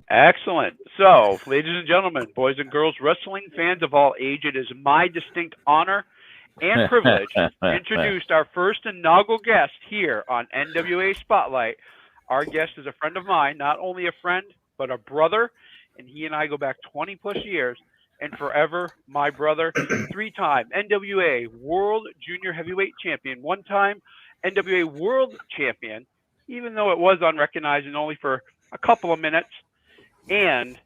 Excellent. So, ladies and gentlemen, boys and girls, wrestling fans of all age, it is my distinct honor and privilege to introduce our first inaugural guest here on NWA Spotlight. Our guest is a friend of mine, not only a friend, but a brother, and he and I go back 20 plus years, and forever my brother, three-time NWA World Junior Heavyweight Champion, one-time NWA World Champion, even though it was unrecognized and only for a couple of minutes, and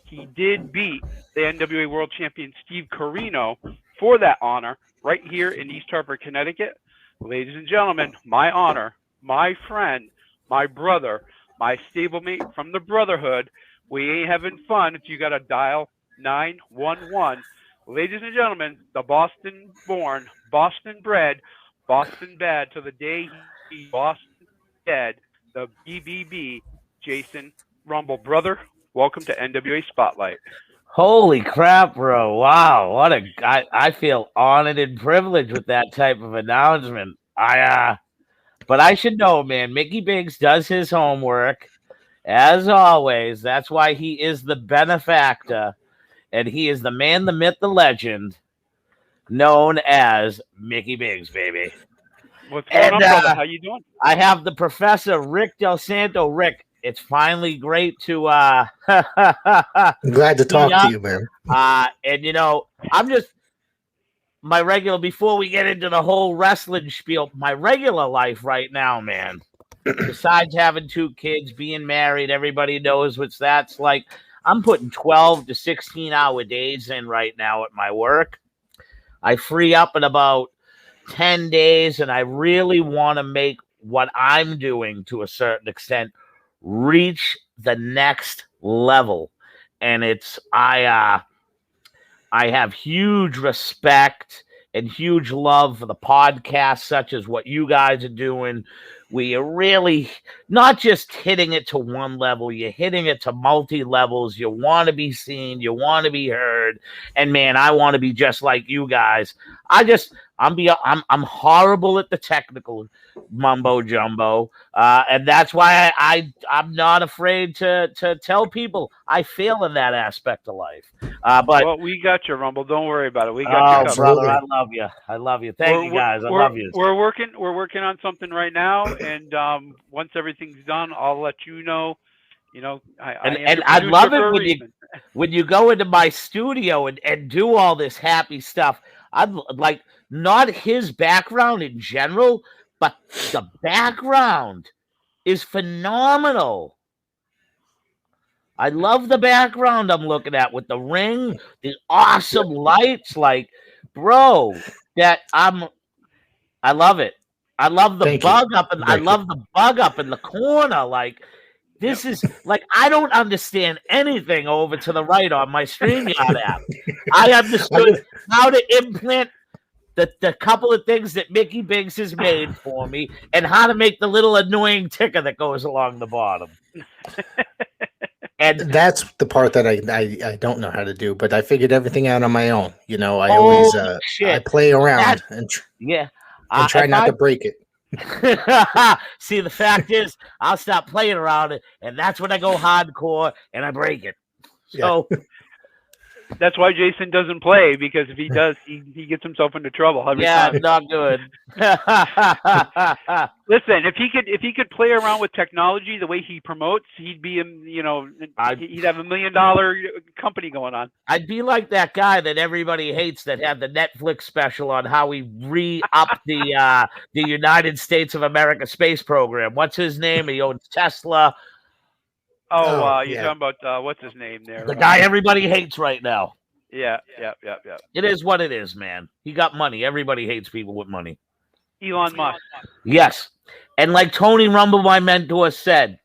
he did beat the NWA World Champion Steve Corino for that honor right here in East Hartford, Connecticut. Ladies and gentlemen, my honor, my friend, my brother, my stablemate from the Brotherhood. We ain't having fun if you got to dial 911. Ladies and gentlemen, the Boston born, Boston bred, Boston bad to the day he Boston dead, the BBB, Jason Rumble. Brother, welcome to NWA Spotlight. Holy crap, bro. Wow. I feel honored and privileged with that type of announcement. But I should know, man, Mickey Biggs does his homework as always. That's why he is the benefactor, and he is the man, the myth, the legend, known as Mickey Biggs, baby. What's going on, brother? How you doing? I have the Professor Rick Del Santo. Rick, it's finally great to I'm glad to talk to you, man. And I'm just my regular before we get into the whole wrestling spiel, my regular life right now, man. Besides having 2 kids, being married, everybody knows what that's like. I'm putting 12 to 16-hour days in right now at my work. I free up in about 10 days, and I really want to make what I'm doing to a certain extent reach the next level. And I have huge respect and huge love for the podcasts such as what you guys are doing. We are really not just hitting it to one level, you're hitting it to multi-levels. You want to be seen, you want to be heard. And man, I want to be just like you guys. I'm horrible at the technical mumbo jumbo, and that's why I'm not afraid to tell people I fail in that aspect of life. But we got you, Rumble. Don't worry about it. We got you, brother. I love you. I love you. Thank you, guys. I love you. We're working on something right now, and once everything's done, I'll let you know. I love it when you go into my studio and do all this happy stuff. I'd like not his background in general, but the background is phenomenal. I love the background I'm looking at with the ring, the awesome lights. Like, bro, I love it. I love the bug up, and I love the bug up in the corner. Like, this is like I don't understand anything over to the right on my StreamYard app. I understood how to implant the couple of things that Mickey Biggs has made for me, and how to make the little annoying ticker that goes along the bottom. And that's the part that I don't know how to do, but I figured everything out on my own. I always I play around and try not to break it. See, the fact is, I'll stop playing around it, and that's when I go hardcore and I break it. So that's why Jason doesn't play, because if he does, he gets himself into trouble every time. Not good. Listen, if he could play around with technology the way he promotes, he'd be he'd have $1 million company going on. I'd be like that guy that everybody hates that had the Netflix special on how he re-upped the United States of America space program. What's his name? He owns Tesla. You're talking about what's his name there? The guy everybody hates right now. Yeah. It is what it is, man. He got money. Everybody hates people with money. Elon Musk. Yes. And like Tony Rumble, my mentor, said,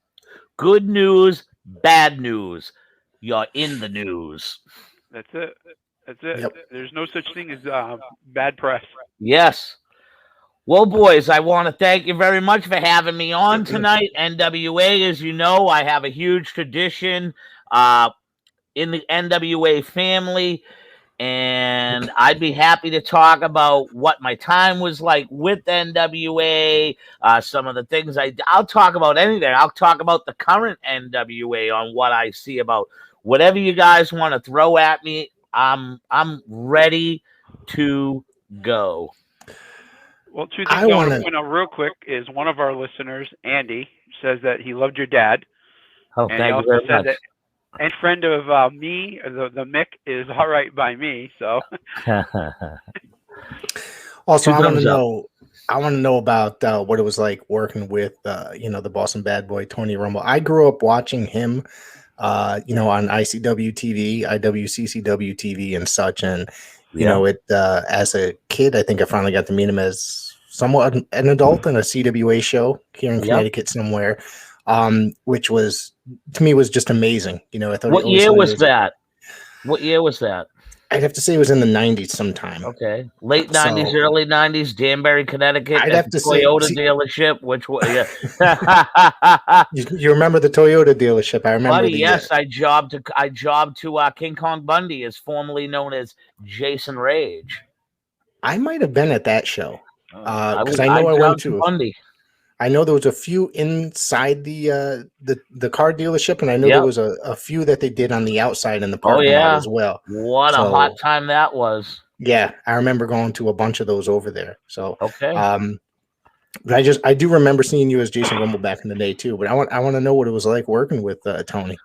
good news, bad news. You're in the news. That's it. Yep. There's no such thing as bad press. Yes. Well, boys, I want to thank you very much for having me on tonight. NWA, as you know, I have a huge tradition in the NWA family. and I'd be happy to talk about what my time was like with NWA, some of the things I'll talk about anything. I'll talk about the current NWA on what I see about whatever you guys want to throw at me. I'm ready to go. Well, two things I want to point out real quick is one of our listeners, Andy, says that he loved your dad. Oh, and thank you very much. That, and friend of me, the Mick, is all right by me. So. Also, I want to know about what it was like working with, the Boston Bad Boy, Tony Rumble. I grew up watching him, on ICW TV, IWCCW TV, and such. And as a kid, I think I finally got to meet him as somewhat an adult in a CWA show here in Connecticut somewhere, which was, to me, was just amazing. I thought. What year was that? What year was that? I'd have to say it was in the 90s sometime. Okay. Late 90s, early 90s, Danbury, Connecticut. I'd have to Toyota say, dealership, which was, you remember the Toyota dealership? I remember. Buddy, yes, I jobbed to King Kong Bundy, as formerly known as Jason Rage. I might have been at that show. Because I know I went to Bundy. I know there was a few inside the car dealership, and I know there was a few that they did on the outside in the parking lot as well. What a hot time that was! Yeah, I remember going to a bunch of those over there. So okay, but I do remember seeing you as Jason Rumble back in the day too. But I want to know what it was like working with Tony.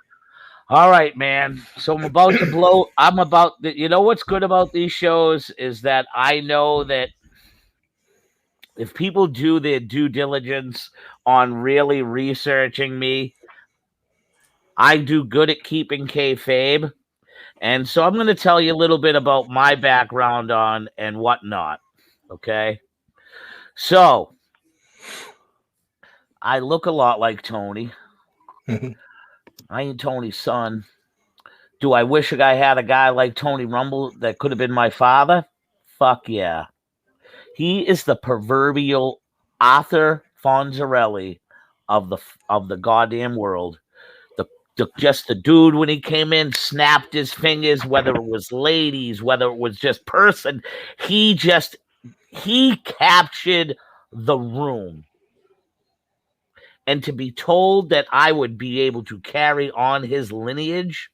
All right, man. So I'm about to blow. You know what's good about these shows is that I know that if people do their due diligence on really researching me, I do good at keeping kayfabe. And so I'm going to tell you a little bit about my background on and whatnot. Okay. So I look a lot like Tony. I ain't Tony's son. Do I wish I had a guy like Tony Rumble that could have been my father? Fuck yeah. He is the proverbial Arthur Fonzarelli of the goddamn world. Just the dude, when he came in, snapped his fingers, whether it was ladies, whether it was just person, he captured the room. And to be told that I would be able to carry on his lineage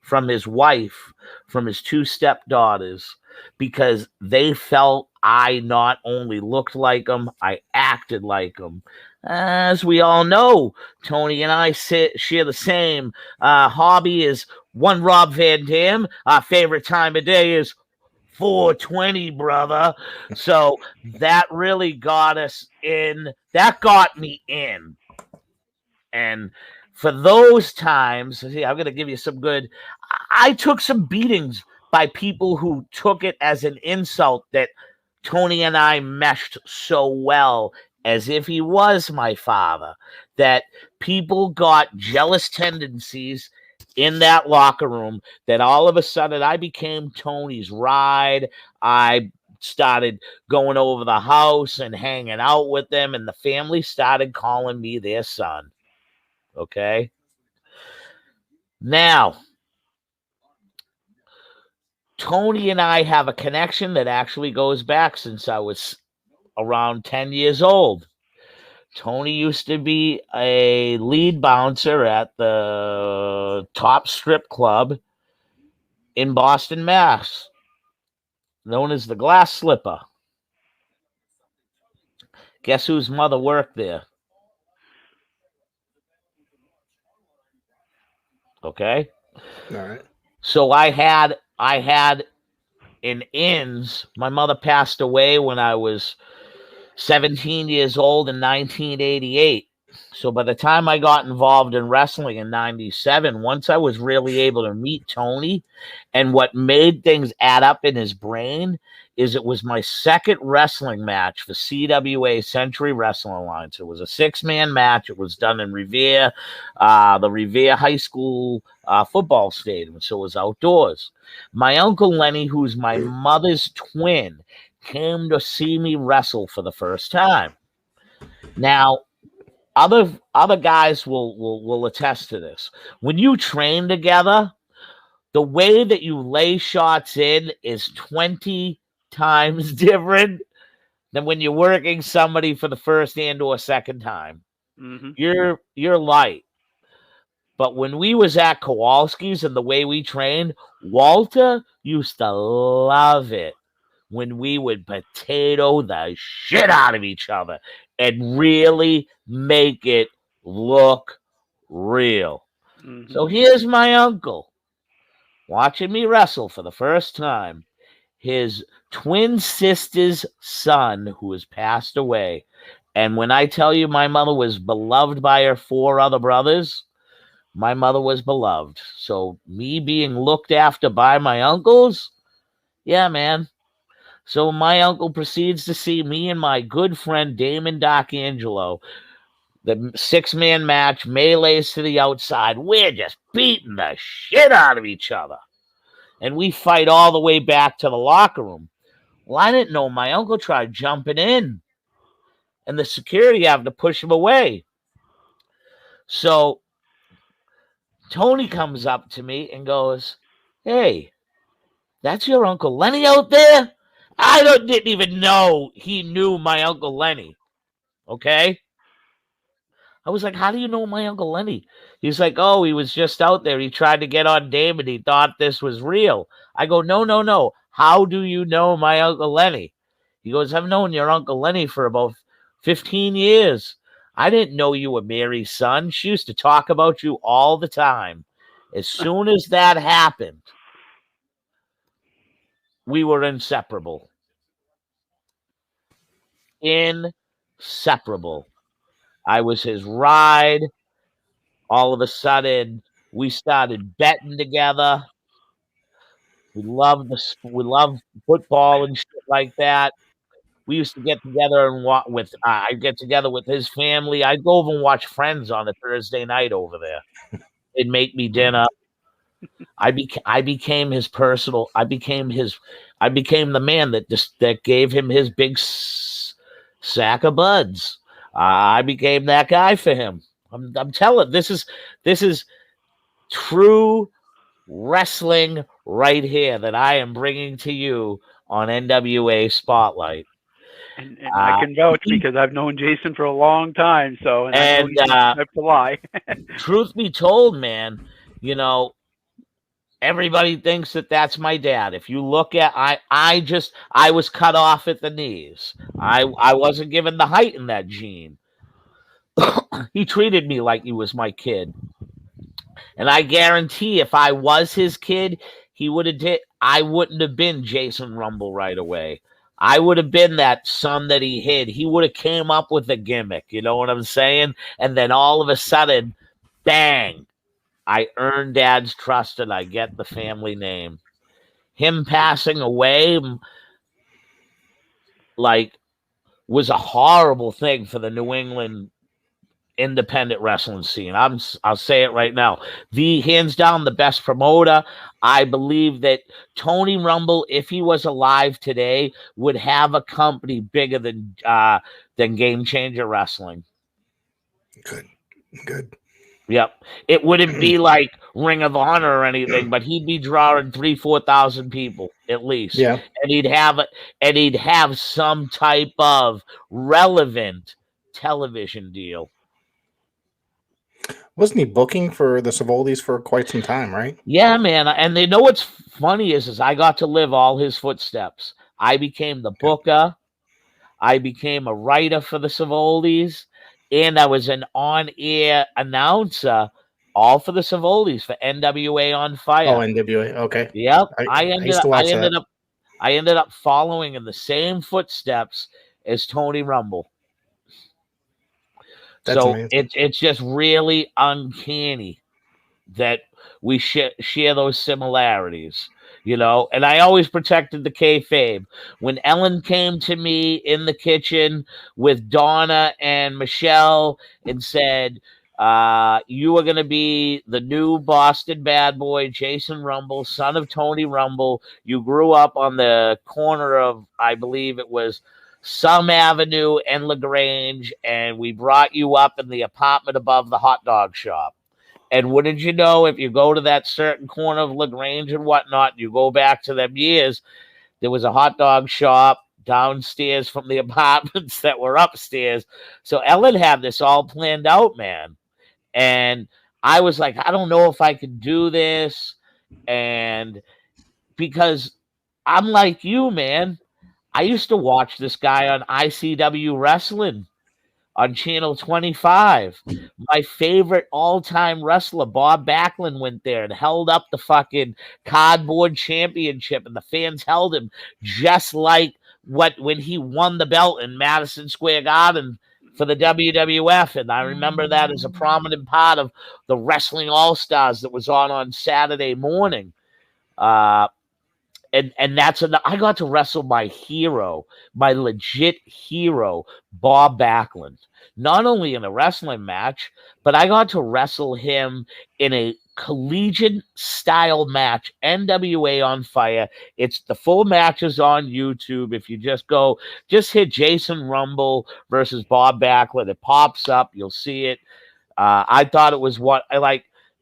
from his wife, from his two stepdaughters, because they felt I not only looked like them, I acted like them. As we all know, Tony and I share the same hobby as one Rob Van Dam. Our favorite time of day is 420, brother. So that really got us in. That got me in. And for those times, I'm going to give you some good. I took some beatings by people who took it as an insult that Tony and I meshed so well, as if he was my father, that people got jealous tendencies in that locker room, that all of a sudden I became Tony's ride. I started going over the house and hanging out with them, and the family started calling me their son. Okay? Now, Tony and I have a connection that actually goes back since I was around 10 years old. Tony used to be a lead bouncer at the top strip club in Boston, Mass, known as the Glass Slipper. Guess whose mother worked there? Okay. All right. So I had an ins. My mother passed away when I was 17 years old in 1988. So by the time I got involved in wrestling in 97, once I was really able to meet Tony, and what made things add up in his brain is it was my second wrestling match for CWA Century Wrestling Alliance. It was a 6-man match. It was done in Revere, the Revere High School football stadium. So it was outdoors. My Uncle Lenny, who's my mother's twin, came to see me wrestle for the first time. Now, other guys will attest to this. When you train together, the way that you lay shots in is 20 times different than when you're working somebody for the first and or second time. Mm-hmm. You're light. But when we was at Kowalski's and the way we trained, Walter used to love it when we would potato the shit out of each other and really make it look real. Mm-hmm. So here's my uncle watching me wrestle for the first time. His twin sister's son, who has passed away. And when I tell you my mother was beloved by her 4 other brothers, my mother was beloved. So me being looked after by my uncles, yeah, man. So my uncle proceeds to see me and my good friend Damon Doc Angelo. The 6-man match, melees to the outside. We're just beating the shit out of each other. And we fight all the way back to the locker room. Well, I didn't know my uncle tried jumping in. And the security had to push him away. So Tony comes up to me and goes, "Hey, that's your Uncle Lenny out there?" Didn't even know he knew my Uncle Lenny. Okay? I was like, "How do you know my Uncle Lenny?" He's like, "Oh, he was just out there. He tried to get on Damon. He thought this was real." I go, No. How do you know my Uncle Lenny?" He goes, "I've known your Uncle Lenny for about 15 years. I didn't know you were Mary's son. She used to talk about you all the time." As soon as that happened, we were inseparable. Inseparable. I was his ride. All of a sudden, we started betting together. We loved football and shit like that. We used to get together and I'd get together with his family. I'd go over and watch Friends on a Thursday night over there. They'd make me dinner. I became his personal. I became the man that gave him his big sack of buds. I became that guy for him. I'm telling. This is true wrestling right here that I am bringing to you on NWA Spotlight. And I can vouch because I've known Jason for a long time. So I know he's not to lie. Truth be told, man, everybody thinks that that's my dad. If you look at, I was cut off at the knees. I wasn't given the height in that gene. He treated me like he was my kid. And I guarantee if I was his kid, I wouldn't have been Jason Rumble right away. I would have been that son that he hid. He would have came up with a gimmick. You know what I'm saying? And then all of a sudden, bang, I earn Dad's trust and I get the family name. Him passing away, was a horrible thing for the New England independent wrestling scene. I'll say it right now. Hands down the best promoter. I believe that Tony Rumble, if he was alive today, would have a company bigger than Game Changer Wrestling. Good. Yep. It wouldn't be like Ring of Honor or anything, but he'd be drawing 3,000-4,000 people at least. Yeah. And he'd have some type of relevant television deal. Wasn't he booking for the Savoldis for quite some time, right? Yeah, man. And they know what's funny is I got to live all his footsteps. I became the booker. I became a writer for the Savoldis. And I was an on-air announcer, all for the Savoldis, for NWA on Fire. Oh, NWA. Okay. Yep. I ended up following in the same footsteps as Tony Rumble. That's so amazing. it's just really uncanny that we share those similarities, and I always protected the kayfabe. When Ellen came to me in the kitchen with Donna and Michelle and said, you are going to be the new Boston bad boy, Jason Rumble, son of Tony Rumble. You grew up on the corner of, I believe it was Some Avenue and LaGrange, and we brought you up in the apartment above the hot dog shop. And wouldn't you know, if you go to that certain corner of LaGrange and whatnot, you go back to them years, there was a hot dog shop downstairs from the apartments that were upstairs. So Ellen had this all planned out, man. And I was like, I don't know if I can do this. And because I'm like you, man, I used to watch this guy on ICW Wrestling on Channel 25. My favorite all-time wrestler, Bob Backlund, went there and held up the fucking cardboard championship, and the fans held him just like when he won the belt in Madison Square Garden for the WWF. And I remember that as a prominent part of the Wrestling All-Stars that was on Saturday morning. And that's I got to wrestle my hero, my legit hero, Bob Backlund. Not only in a wrestling match, but I got to wrestle him in a collegiate style match, NWA on Fire. It's the full match is on YouTube. If you just hit Jason Rumble versus Bob Backlund, it pops up. You'll see it. I thought it was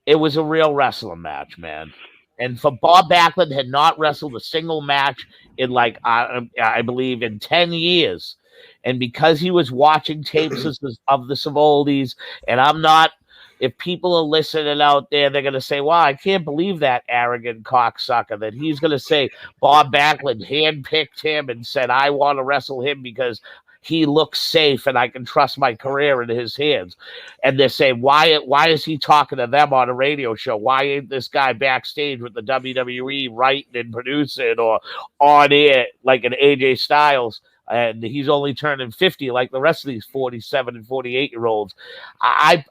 it was a real wrestling match, man. And for Bob Backlund had not wrestled a single match in I believe in 10 years. And because he was watching tapes of the Savoldis, and I'm not, if people are listening out there, they're going to say, wow, I can't believe that arrogant cocksucker, that he's going to say Bob Backlund handpicked him and said, I want to wrestle him because he looks safe and I can trust my career in his hands. And they're saying, why is he talking to them on a radio show? Why ain't this guy backstage with the WWE writing and producing or on air like an AJ Styles? And he's only turning 50 like the rest of these 47 and 48-year-olds. I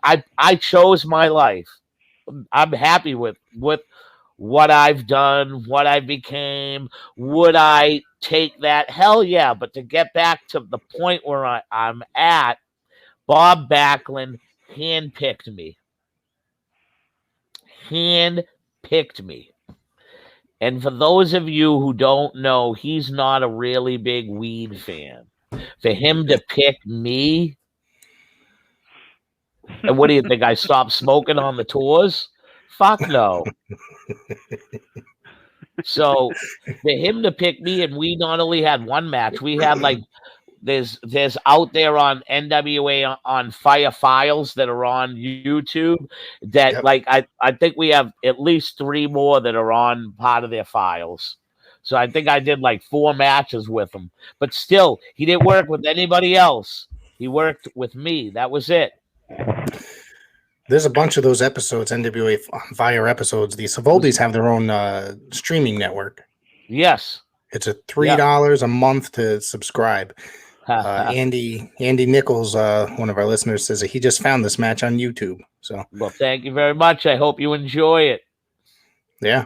chose my life. I'm happy with what I've done, what I became. Would I take that? Hell yeah. But to get back to the point where I'm at, Bob Backlund handpicked me. Handpicked me. And for those of you who don't know, he's not a really big weed fan. For him to pick me, and what do you think? I stopped smoking on the tours? Fuck no. So for him to pick me, and we not only had one match, we had there's out there on NWA on Fire Files that are on YouTube that I think we have at least 3 more that are on part of their files. So I think I did 4 matches with him, but still he didn't work with anybody else. He worked with me. That was it. There's a bunch of those episodes, NWA Fire episodes. The Savoldis have their own streaming network. Yes. It's a $3 a month to subscribe. Andy Nichols, one of our listeners, says that he just found this match on YouTube. So, well, thank you very much. I hope you enjoy it. Yeah.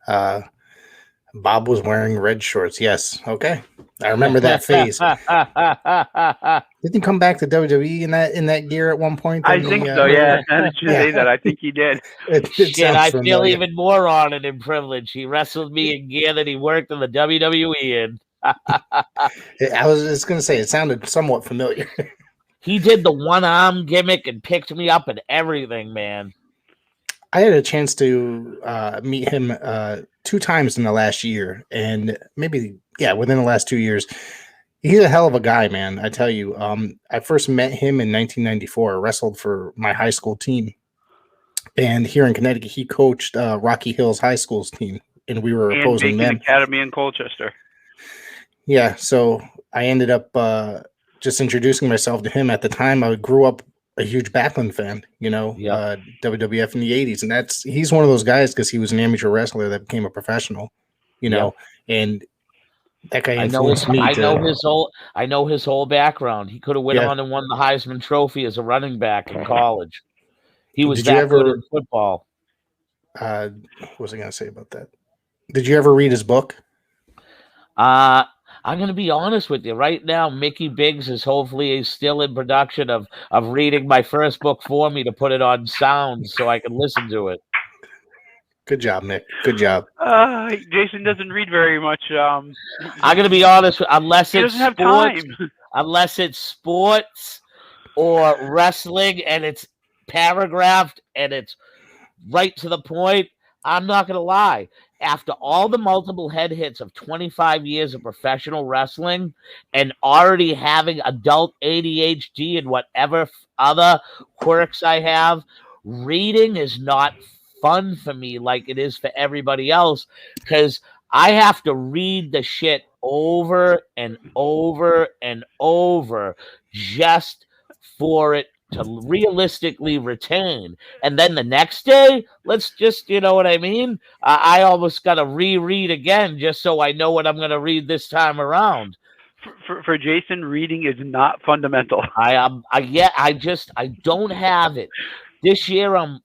Bob was wearing red shorts. Yes. Okay. I remember that phase. Didn't he come back to WWE in that gear at one point? I think so. Yeah. How did you say that? I think he did. Shit, I feel even more honored and privileged. He wrestled me in gear that he worked in the WWE in. I was just going to say, it sounded somewhat familiar. He did the one-arm gimmick and picked me up and everything, man. I had a chance to meet him 2 times in the last year, and maybe, within the last 2 years. He's a hell of a guy, man. I tell you, I first met him in 1994. I wrestled for my high school team, and here in Connecticut, he coached Rocky Hills High School's team, and we were opposing them. Academy in Colchester. Yeah, so I ended up just introducing myself to him. At the time, I grew up a huge Backlund fan, WWF in the 80s. And he's one of those guys because he was an amateur wrestler that became a professional, and that guy influenced me. I know his whole background. He could have went on and won the Heisman Trophy as a running back in college. He was good in football. What was I going to say about that? Did you ever read his book? I'm going to be honest with you. Right now, Mickey Biggs is hopefully still in production of reading my first book for me to put it on sound so I can listen to it. Good job, Mick. Good job. Jason doesn't read very much. I'm going to be honest, unless it's sports or wrestling and it's paragraphed and it's right to the point. I'm not going to lie. After all the multiple head hits of 25 years of professional wrestling and already having adult ADHD and whatever other quirks I have, reading is not fun for me like it is for everybody else, because I have to read the shit over and over and over just for it to realistically retain. And then the next day, let's just, you know what I mean? I almost got to reread again just so I know what I'm going to read this time around. For Jason, reading is not fundamental. I don't have it. This year, I'm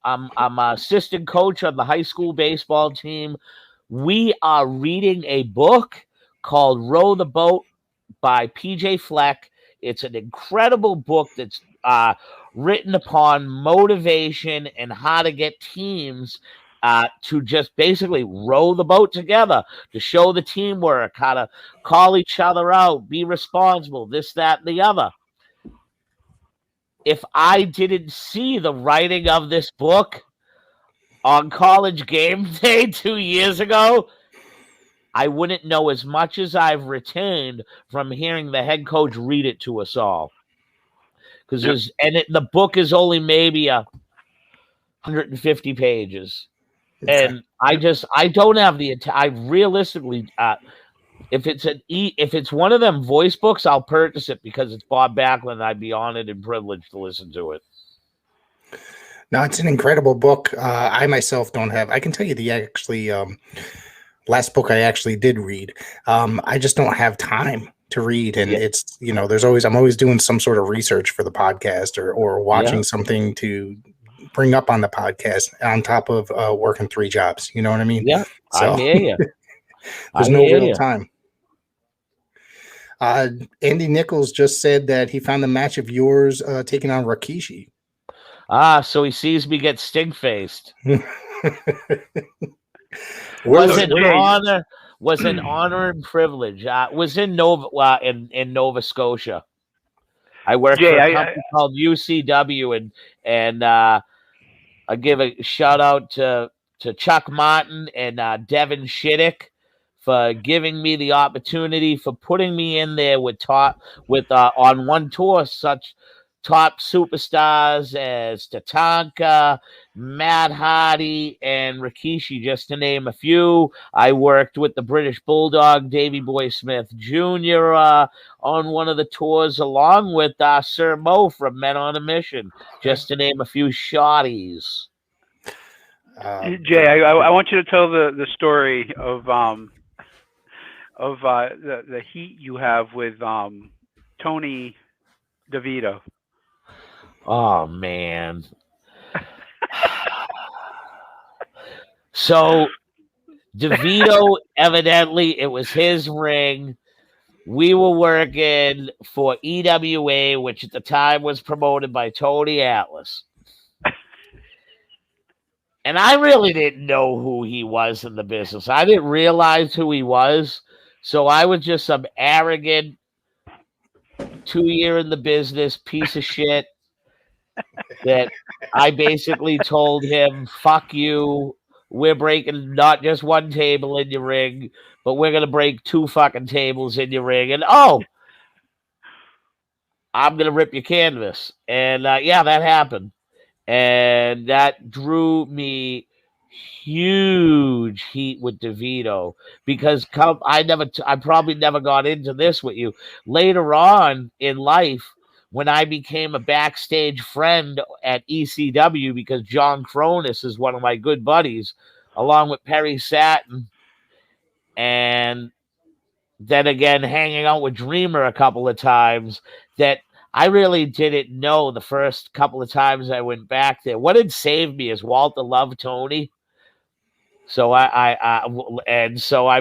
assistant coach on the high school baseball team. We are reading a book called Row the Boat by PJ Fleck. It's an incredible book that's written upon motivation and how to get teams to just basically row the boat together, to show the teamwork, how to call each other out, be responsible, this, that, and the other. If I didn't see the writing of this book on College Game Day 2 years ago, I wouldn't know as much as I've retained from hearing the head coach read it to us all. Because the book is only maybe 150 pages, and I don't have I realistically, if it's one of them voice books, I'll purchase it because it's Bob Backlund. I'd be honored and privileged to listen to it. No, it's an incredible book. I myself don't have. I can tell you the last book I actually did read. I just don't have time to read, and it's I'm always doing some sort of research for the podcast or watching something to bring up on the podcast on top of working 3 jobs. You know what I mean? Yeah, so, I hear you. There's no real time. Andy Nichols just said that he found a match of yours taking on Rikishi. So he sees me get stink-faced. Was an honor and privilege. Was in Nova Scotia. I worked for a company called UCW, and I give a shout out to Chuck Martin and Devin Shiddick for giving me the opportunity, for putting me in there on one tour such top superstars as Tatanka, Matt Hardy, and Rikishi, just to name a few. I worked with the British Bulldog, Davey Boy Smith Jr. On one of the tours, along with Sir Mo from Men on a Mission, just to name a few shotties. Jay, I want you to tell the story of the heat you have with Tony DeVito. Oh, man. So DeVito, evidently, it was his ring. We were working for EWA, which at the time was promoted by Tony Atlas. And I really didn't know who he was in the business. I didn't realize who he was. So I was just some arrogant 2-year in the business piece of shit that I basically told him, fuck you. We're breaking not just one table in your ring, but we're going to break 2 fucking tables in your ring. And, I'm going to rip your canvas. And, that happened. And that drew me huge heat with DeVito, because I probably never got into this with you. Later on in life, when I became a backstage friend at ECW, because John Cronus is one of my good buddies, along with Perry Satin, and then again hanging out with Dreamer a couple of times, that I really didn't know the first couple of times I went back there. What had saved me is Walter loved Tony. So I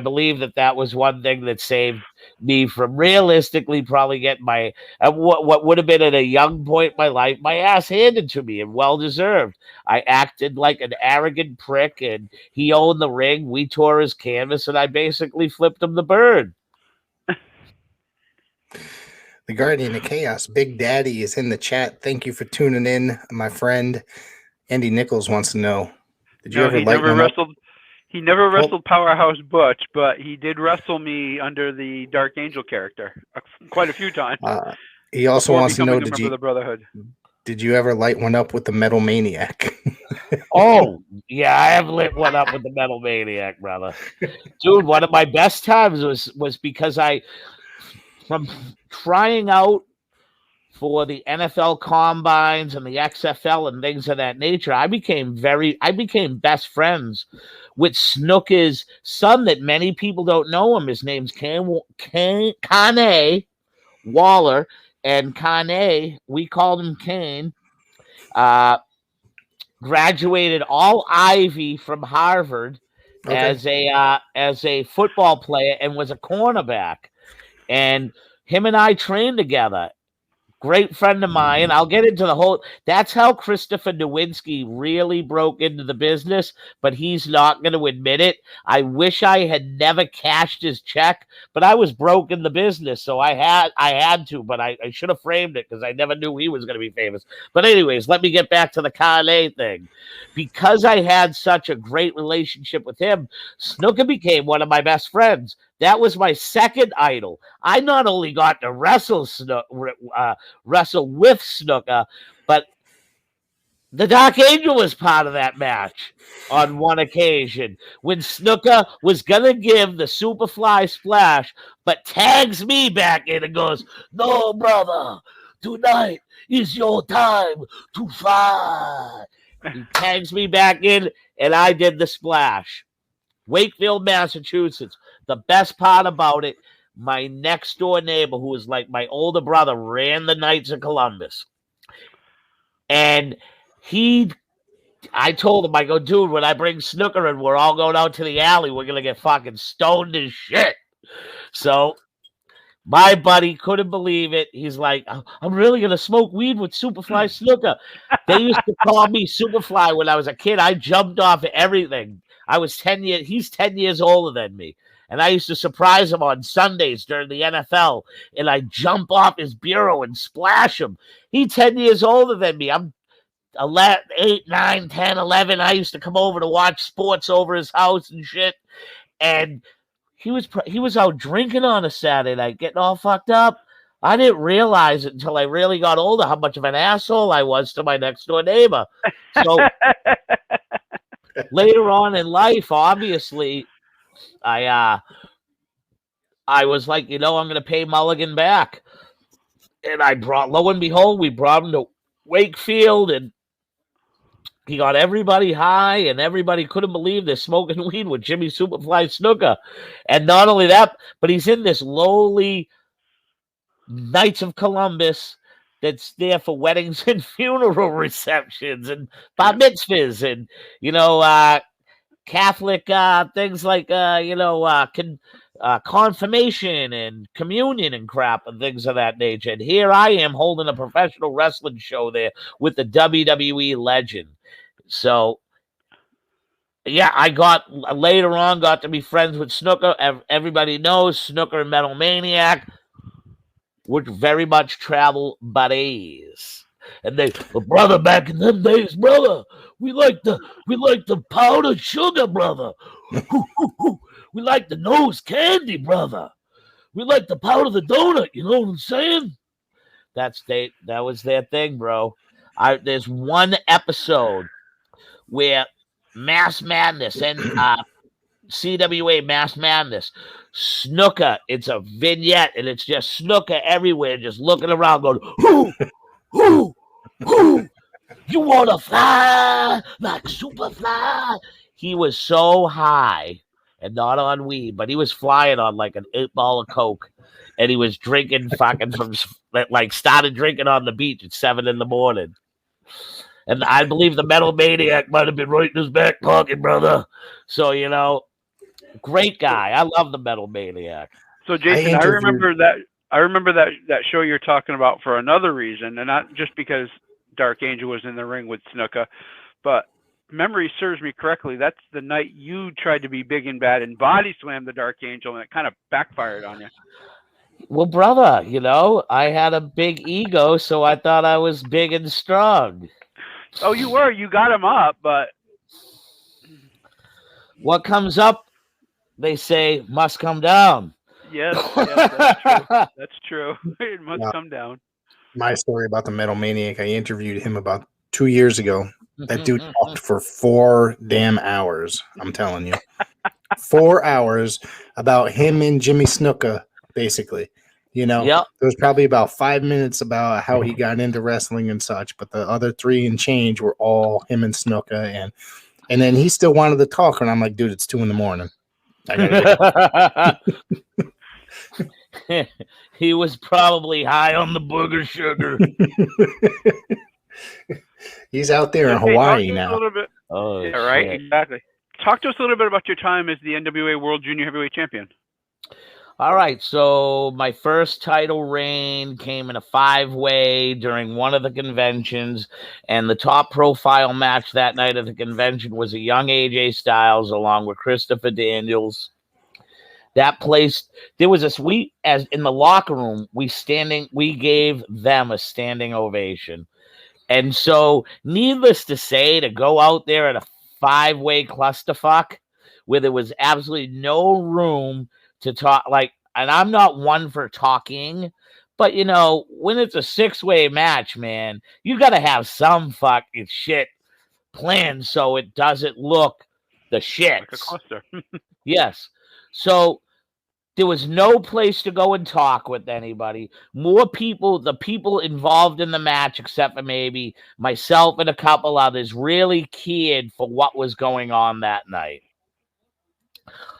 believe that was one thing that saved me from realistically probably getting my what would have been at a young point in my life, my ass handed to me, and well deserved. I acted like an arrogant prick, and he owned the ring. We tore his canvas, and I basically flipped him the bird. The Guardian of Chaos, Big Daddy, is in the chat. Thank you for tuning in. My friend Andy Nichols wants to know, did you ever light one up? He never wrestled Powerhouse Butch, but he did wrestle me under the Dark Angel character quite a few times. He also wants to know, of the Brotherhood. Did you ever light one up with the Metal Maniac? Oh, yeah, I have lit one up with the Metal Maniac, brother. Dude, one of my best times was because from trying out for the NFL combines and the XFL and things of that nature, I became best friends with Snooker's son that many people don't know him. His name's Kane Waller, and Kane, we called him Kane, graduated all Ivy from Harvard as a football player and was a cornerback. And him and I trained together. Great friend of mine. I'll get into the whole. That's how Christopher Nowinski really broke into the business, but he's not going to admit it. I wish I had never cashed his check, but I was broke in the business, so I had to. But I should have framed it because I never knew he was going to be famous. But anyways, let me get back to the Kane thing. Because I had such a great relationship with him, Snooker became one of my best friends. That was my second idol. I not only got to wrestle with Snooker, but the Dark Angel was part of that match on one occasion when Snooker was going to give the Superfly splash, but tags me back in and goes, "No, brother, tonight is your time to fly." He tags me back in, and I did the splash. Wakefield, Massachusetts. The best part about it, my next door neighbor, who was like my older brother, ran the Knights of Columbus. And I told him, I go, dude, when I bring Snooker in, we're all going out to the alley. We're going to get fucking stoned as shit. So my buddy couldn't believe it. He's like, I'm really going to smoke weed with Superfly Snooker. They used to call me Superfly when I was a kid. I jumped off of everything. I was 10 years, he's 10 years older than me. And I used to surprise him on Sundays during the NFL. And I jump off his bureau and splash him. He's 10 years older than me. I'm 8, 9, 10, 11. I used to come over to watch sports over his house and shit. And he was out drinking on a Saturday night, getting all fucked up. I didn't realize it until I really got older how much of an asshole I was to my next door neighbor. So later on in life, obviously, I was like, I'm going to pay Mulligan back. And lo and behold, we brought him to Wakefield, and he got everybody high, and everybody couldn't believe they're smoking weed with Jimmy Superfly Snooker. And not only that, but he's in this lowly Knights of Columbus that's there for weddings and funeral receptions and bar mitzvahs and, Catholic things like, confirmation and communion and crap and things of that nature. And here I am holding a professional wrestling show there with the WWE legend. So, yeah, I later on got to be friends with Snooker. Everybody knows Snooker and Metal Maniac would very much travel buddies. And brother, back in them days, brother, we like the powdered sugar, brother. We like the nose candy, brother. We like the powder the donut. You know what I'm saying? That was their thing, bro. There's one episode where Mass Madness and CWA Mass Madness, Snooker, it's a vignette, and it's just Snooker everywhere, just looking around going, who, you want to fly like Superfly? He was so high, and not on weed, but he was flying on like an 8-ball of Coke, and he was drinking fucking started drinking on the beach at 7 a.m. And I believe the Metal Maniac might have been right in his back pocket, brother. So, great guy. I love the Metal Maniac. So, Jason, I remember that show you're talking about for another reason, and not just because Dark Angel was in the ring with Snuka, but memory serves me correctly, that's the night you tried to be big and bad and body slam the Dark Angel, and it kind of backfired on you. Well, brother, I had a big ego, so I thought I was big and strong. Oh, you were. You got him up, but What comes up, they say, must come down. yes, that's true. That's true. It must come down. My story about the Metal Maniac, I interviewed him about 2 years ago. That dude talked for 4 damn hours. I'm telling you. 4 hours about him and Jimmy Snuka, basically. Yep. There was probably about 5 minutes about how he got into wrestling and such, but the other 3 and change were all him and Snuka, and then he still wanted to talk, and I'm like, dude, it's 2 a.m. I gotta get He was probably high on the booger sugar. He's out there in Hawaii now. Oh, yeah, right, shit. Exactly. Talk to us a little bit about your time as the NWA World Junior Heavyweight Champion. All right, so my first title reign came in a 5-way during one of the conventions, and the top profile match that night at the convention was a young AJ Styles along with Christopher Daniels. That place, there was as in the locker room, we gave them a standing ovation. And so, needless to say, to go out there at a 5-way clusterfuck where there was absolutely no room to talk, and I'm not one for talking, but when it's a 6-way match, man, you got to have some fucking shit planned so it doesn't look the shit. Like a cluster. Yes. So there was no place to go and talk with anybody. More people, the people involved in the match, except for maybe myself and a couple others, really cared for what was going on that night.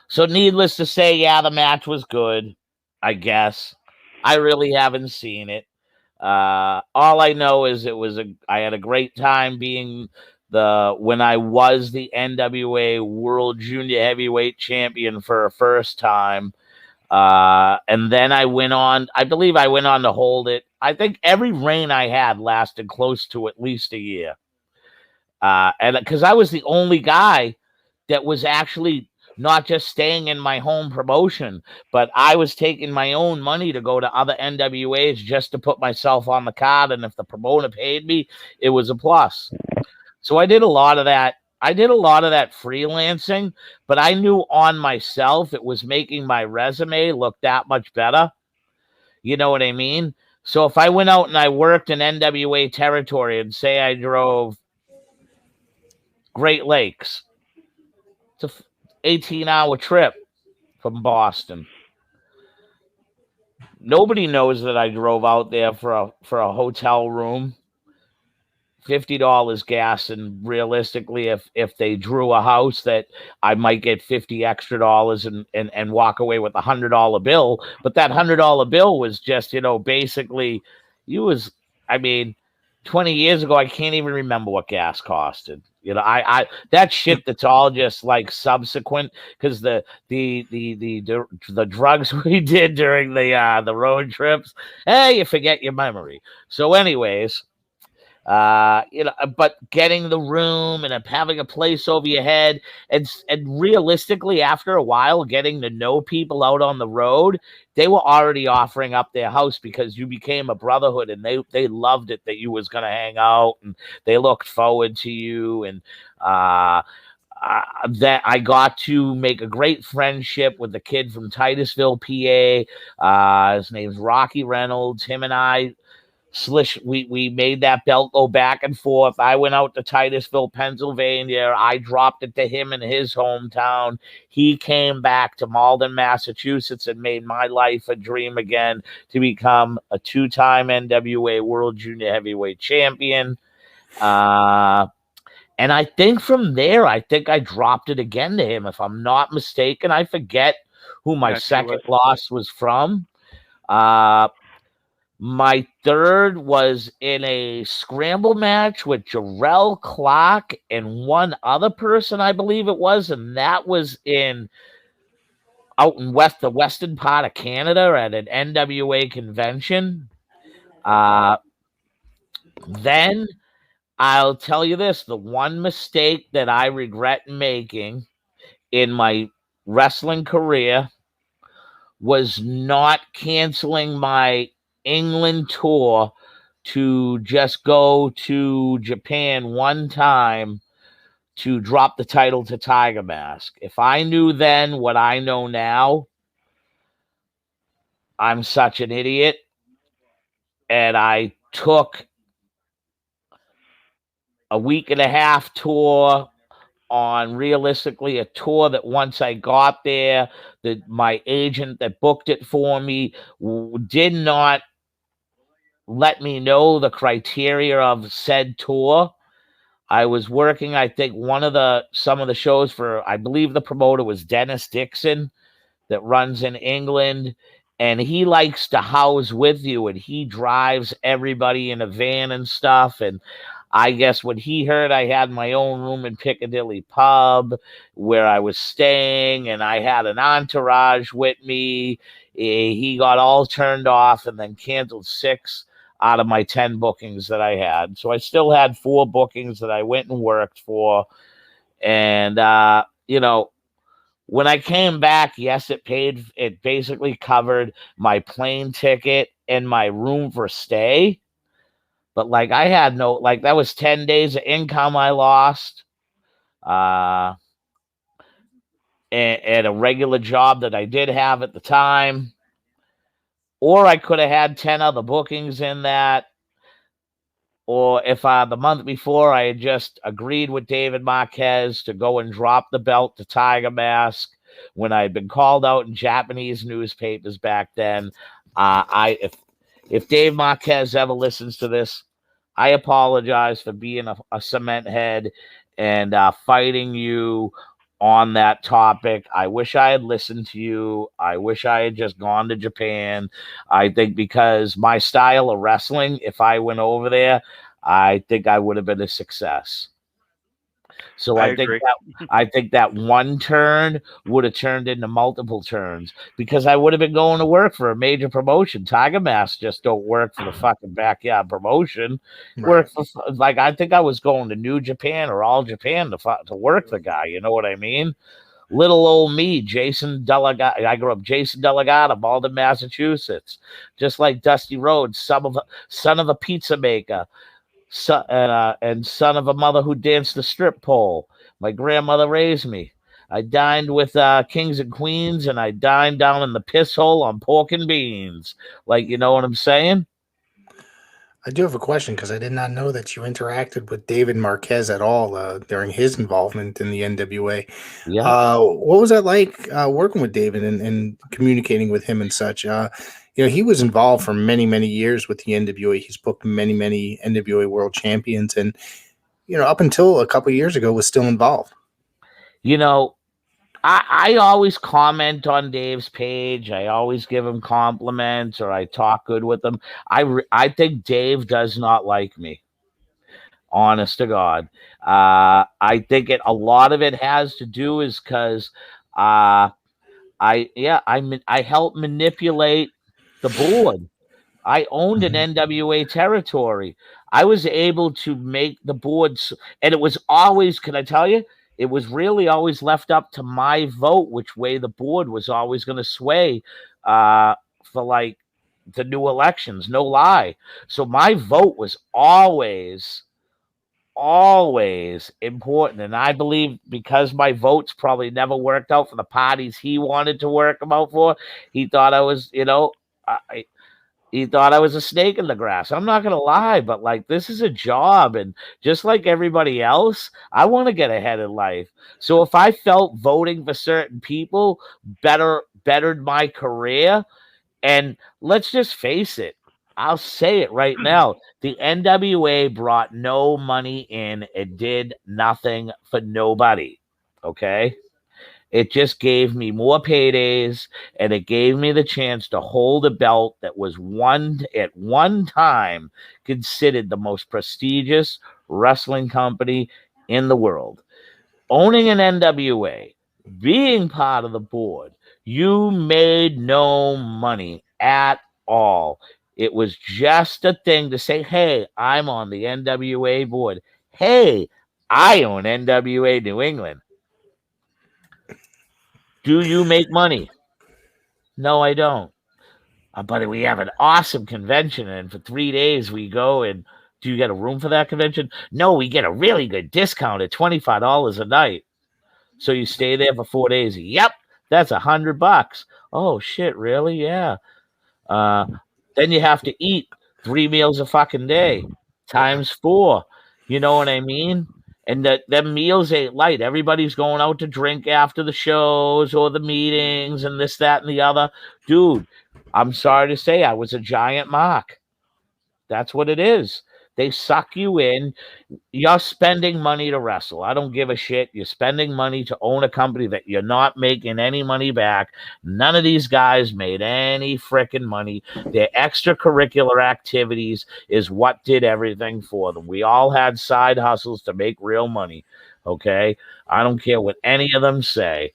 So needless to say, yeah, the match was good, I guess. I really haven't seen it. All I know is I had a great time being when I was the NWA World Junior Heavyweight Champion for a first time. And then I believe I went on to hold it. I think every reign I had lasted close to at least a year. And because I was the only guy that was actually not just staying in my home promotion, but I was taking my own money to go to other NWAs just to put myself on the card. And if the promoter paid me, it was a plus. So I did a lot of that. I did a lot of that freelancing, but I knew on myself it was making my resume look that much better. You know what I mean? So if I went out and I worked in NWA territory and say I drove Great Lakes, it's an 18-hour trip from Boston. Nobody knows that I drove out there for a hotel room. $50 gas, and realistically, if they drew a house, that I might get $50 extra and walk away with $100 bill. But that $100 bill was just, basically, 20 years ago, I can't even remember what gas costed. I that shit that's all just like subsequent, because the drugs we did during the road trips, you forget your memory. So anyways, but getting the room and having a place over your head, and realistically, after a while, getting to know people out on the road, they were already offering up their house because you became a brotherhood, and they loved it that you was going to hang out, and they looked forward to you. And that I got to make a great friendship with the kid from Titusville, PA. His name's Rocky Reynolds. Him and I, we made that belt go back and forth. I went out to Titusville, Pennsylvania. I dropped it to him in his hometown. He came back to Malden, Massachusetts, and made my life a dream again to become a 2-time NWA World Junior Heavyweight Champion. And I think from there, I dropped it again to him, if I'm not mistaken. I forget who my second loss was from. My third was in a scramble match with Jarrell Clark and one other person, I believe it was, and that was out in the western part of Canada at an NWA convention. Then I'll tell you this, the one mistake that I regret making in my wrestling career was not canceling my England tour to just go to Japan one time to drop the title to Tiger Mask. If I knew then what I know now, I'm such an idiot. And I took a week and a half tour on realistically a tour that once I got there, that my agent that booked it for me did not let me know the criteria of said tour. I was working, I think, some of the shows for, I believe the promoter was Dennis Dixon that runs in England, and he likes to house with you, and he drives everybody in a van and stuff. And I guess when he heard I had my own room in Piccadilly Pub where I was staying and I had an entourage with me, he got all turned off and then canceled 6 out of my 10 bookings that I had. So I still had 4 bookings that I went and worked for. And, when I came back, yes, it basically covered my plane ticket and my room for stay. But I had that was 10 days of income I lost. And a regular job that I did have at the time. Or I could have had 10 other bookings in that. Or if the month before I had just agreed with David Marquez to go and drop the belt to Tiger Mask when I had been called out in Japanese newspapers back then. If Dave Marquez ever listens to this, I apologize for being a cement head and fighting you on that topic. I wish I had listened to you. I wish I had just gone to Japan. I think because my style of wrestling, if I went over there, I think I would have been a success. So I think that one turn would have turned into multiple turns because I would have been going to work for a major promotion. Tiger Mask just don't work for the fucking backyard promotion. Right. Work for I think I was going to New Japan or All Japan to work the guy. You know what I mean? Little old me, Jason Delegata. I grew up Jason Delegata, Malden, Massachusetts, just like Dusty Rhodes, son of a pizza maker. And son of a mother who danced the strip pole. My grandmother raised me. I dined with kings and queens, and I dined down in the piss hole on pork and beans. You know what I'm saying? I do have a question because I did not know that you interacted with David Marquez at all during his involvement in the NWA. Yeah. What was that like working with David and communicating with him and such? He was involved for many, many years with the NWA. He's booked many, many NWA world champions. And, up until a couple of years ago, was still involved. I always comment on Dave's page. I always give him compliments or I talk good with him. I think Dave does not like me. Honest to God. I think a lot of it has to do is because I helped manipulate the board. I owned an NWA territory. I was able to make the boards, and it was always, can I tell you, it was really always left up to my vote, which way the board was always going to sway for the new elections, no lie. So my vote was always important. And I believe because my votes probably never worked out for the parties he wanted to work them out for, he thought I was, he thought I was a snake in the grass. I'm not going to lie, but this is a job. And just like everybody else, I want to get ahead in life. So if I felt voting for certain people bettered my career, and let's just face it, I'll say it right now. The NWA brought no money in. It did nothing for nobody. Okay. It just gave me more paydays, and it gave me the chance to hold a belt that was at one time considered the most prestigious wrestling company in the world. Owning an NWA, being part of the board, you made no money at all. It was just a thing to say, hey, I'm on the NWA board. Hey, I own NWA New England. Do you make money? No, I don't. But we have an awesome convention, and for 3 days we go. And do you get a room for that convention? No, we get a really good discount at $25 a night. So you stay there for 4 days. Yep, that's $100. Oh shit, really? Yeah. Then you have to eat 3 meals a fucking day times 4. You know what I mean? And them meals ain't light. Everybody's going out to drink after the shows or the meetings and this, that, and the other. Dude, I'm sorry to say I was a giant mark. That's what it is. They suck you in. You're spending money to wrestle. I don't give a shit. You're spending money to own a company that you're not making any money back. None of these guys made any freaking money. Their extracurricular activities is what did everything for them. We all had side hustles to make real money. Okay? I don't care what any of them say.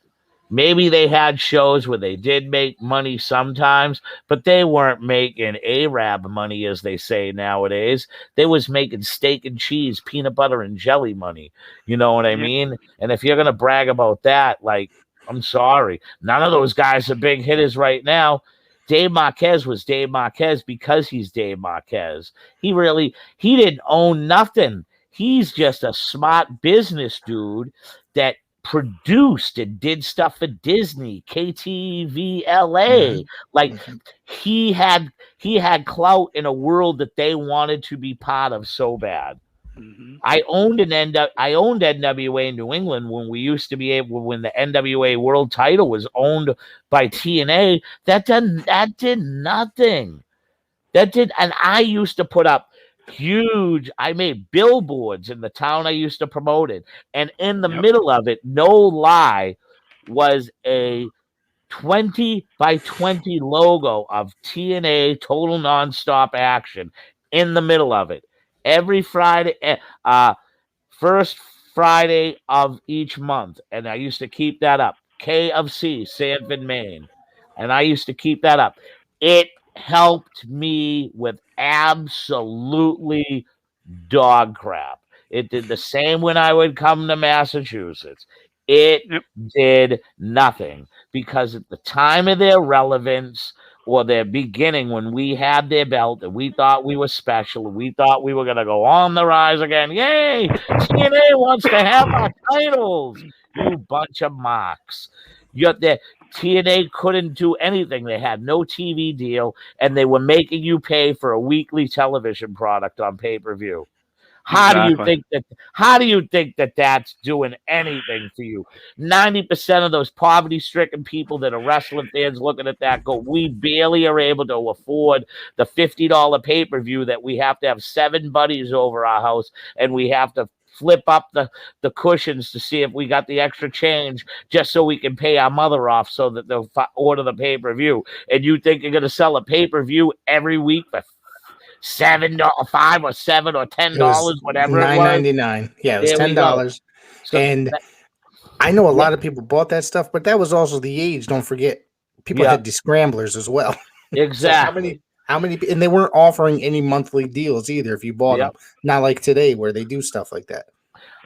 Maybe they had shows where they did make money sometimes, but they weren't making Arab money, as they say nowadays. They was making steak and cheese, peanut butter and jelly money. You know what I mean? And if you're going to brag about that, like, I'm sorry. None of those guys are big hitters right now. Dave Marquez was Dave Marquez because he's Dave Marquez. He didn't own nothing. He's just a smart business dude that produced and did stuff for Disney, KTVLA. Like he had clout in a world that they wanted to be part of so bad. I owned NWA New England when we used to be able, when the NWA World Title was owned by TNA. That did nothing. And I used to put up huge. I made billboards in the town I used to promote it, and in the middle of it, no lie, was a 20 by 20 logo of TNA Total Nonstop Action in the middle of it. Every Friday, first Friday of each month, and I used to keep that up. K of C, Sanford, Maine, and I used to keep that up. It helped me with absolutely dog crap. It did the same when I would come to Massachusetts. It did nothing, because at the time of their relevance or their beginning, when we had their belt and we thought we were special and we thought we were going to go on the rise again, yay, TNA wants to have our titles. You bunch of marks. TNA couldn't do anything. They had no TV deal, and they were making you pay for a weekly television product on pay-per-view. How do you think that that's doing anything for you? 90% of those poverty-stricken people that are wrestling fans looking at that go, we barely are able to afford the $50 pay-per-view that we have to have 7 buddies over our house, and we have to flip up the cushions to see if we got the extra change just so we can pay our mother off so that they'll order the pay-per-view. And you think you're going to sell a pay-per-view every week for $5 or $7 or $10, whatever it was? $9.99. Yeah, it was $10. And I know a lot of people bought that stuff, but that was also the age. Don't forget, people had the scramblers as well. Exactly. So how many? And they weren't offering any monthly deals either if you bought them. Not like today where they do stuff like that.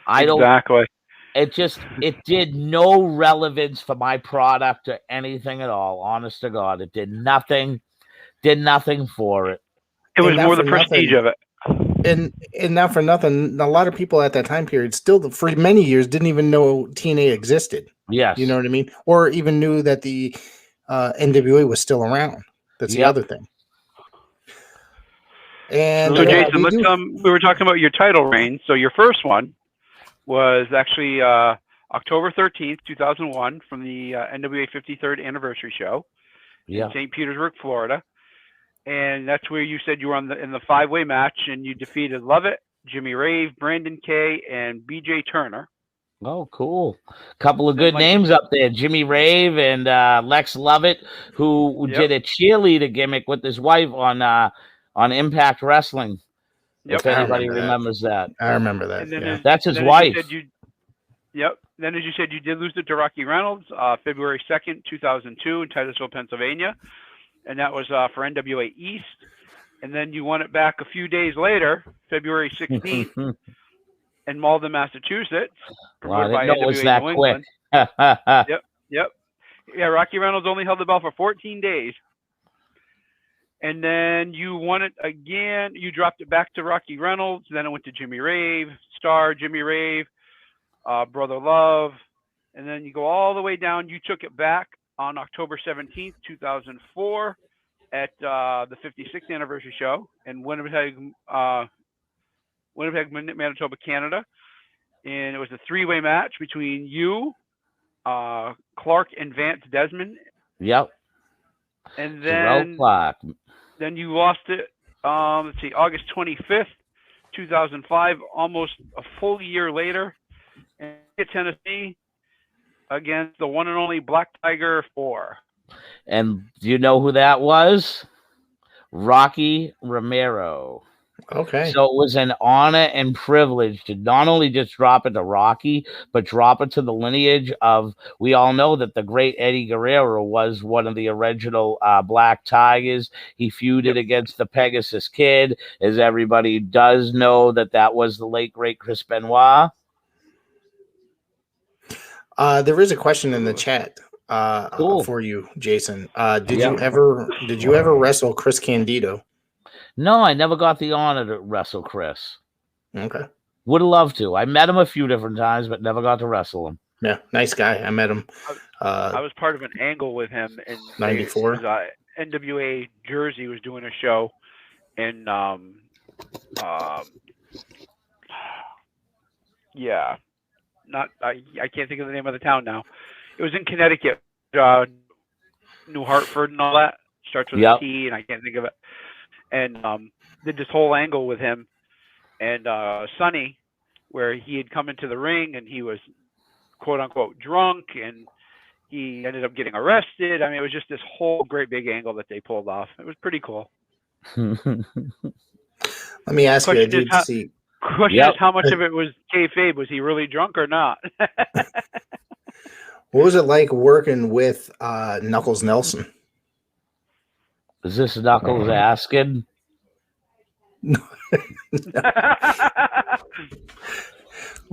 Exactly. It did no relevance for my product or anything at all. Honest to God, it did nothing. Did nothing for it. It was more the prestige of it. And not for nothing, a lot of people at that time period still, for many years, didn't even know TNA existed. Yes. You know what I mean? Or even knew that the NWA was still around. That's the other thing. And so, Jason, we were talking about your title reign. So your first one was actually October 13th, 2001, from the NWA 53rd anniversary show in St. Petersburg, Florida. And that's where you said you were in the 5-way match, and you defeated Lovett, Jimmy Rave, Brandon Kay, and BJ Turner. Oh, cool. Couple of good names up there. Jimmy Rave and Lex Lovett, who did a cheerleader gimmick with his wife on Impact Wrestling. If anybody remembers that. I remember that. That's his wife. Then, as you said, you did lose it to Rocky Reynolds, February 2nd, 2002, in Titusville, Pennsylvania. And that was for NWA East. And then you won it back a few days later, February 16th, in Malden, Massachusetts. Wow, I didn't know it was that quick. Yep. Yeah, Rocky Reynolds only held the belt for 14 days. And then you won it again. You dropped it back to Rocky Reynolds. Then it went to Jimmy Rave, Star, Jimmy Rave, Brother Love. And then you go all the way down. You took it back on October 17th, 2004 at the 56th anniversary show in Winnipeg, Manitoba, Canada. And it was a three-way match between you, Clark, and Vance Desmond. Yep. And then you lost it, let's see, August 25th, 2005, almost a full year later, in Tennessee, against the one and only Black Tiger 4. And do you know who that was? Rocky Romero. Okay. So it was an honor and privilege to not only just drop it to Rocky, but drop it to the lineage of, we all know that the great Eddie Guerrero was one of the original Black Tigers. He feuded against the Pegasus Kid, as everybody does know that was the late, great Chris Benoit. There is a question in the chat Cool. for you, Jason. Did you ever wrestle Chris Candido? No, I never got the honor to wrestle Chris. Okay. Would have loved to. I met him a few different times, but never got to wrestle him. Yeah, nice guy. I met him. I was part of an angle with him in 94. NWA Jersey was doing a show in yeah. I can't think of the name of the town now. It was in Connecticut, New Hartford and all that. Starts with a T, and I can't think of it. And did this whole angle with him and Sonny, where he had come into the ring and he was quote unquote drunk and he ended up getting arrested. I mean, it was just this whole great big angle that they pulled off. It was pretty cool. Let me ask you, is how much of it was kayfabe? Was he really drunk or not? What was it like working with Knuckles Nelson? Is this Knuckles asking?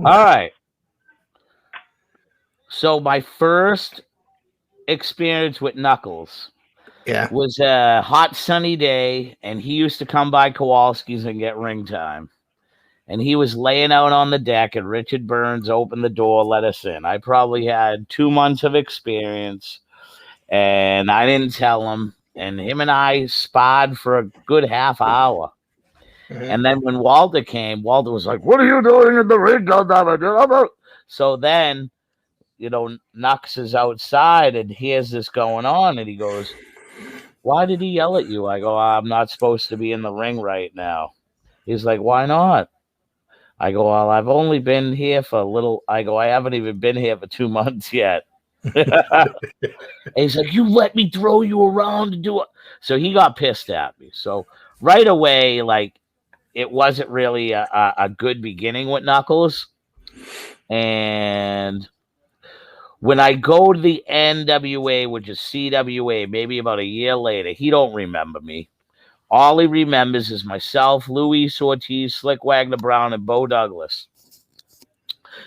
All right. So my first experience with Knuckles was a hot sunny day, and he used to come by Kowalski's and get ring time. And he was laying out on the deck, and Richard Burns opened the door, let us in. I probably had 2 months of experience, and I didn't tell him. And him and I sparred for a good half hour. Mm-hmm. And then when Walter came, Walter was like, "What are you doing in the ring?" So then, Nux is outside and hears this going on. And he goes, "Why did he yell at you?" I go, "I'm not supposed to be in the ring right now." He's like, "Why not?" I go, "Well, I've only been here for a little." I go, "I haven't even been here for 2 months yet." And he's like, "You let me throw you around to do it." So he got pissed at me. So right away, it wasn't really a good beginning with Knuckles. And when I go to the NWA, which is CWA, maybe about a year later, he don't remember me. All he remembers is myself, Luis Ortiz, Slyck Wagner Brown, and Beau Douglas.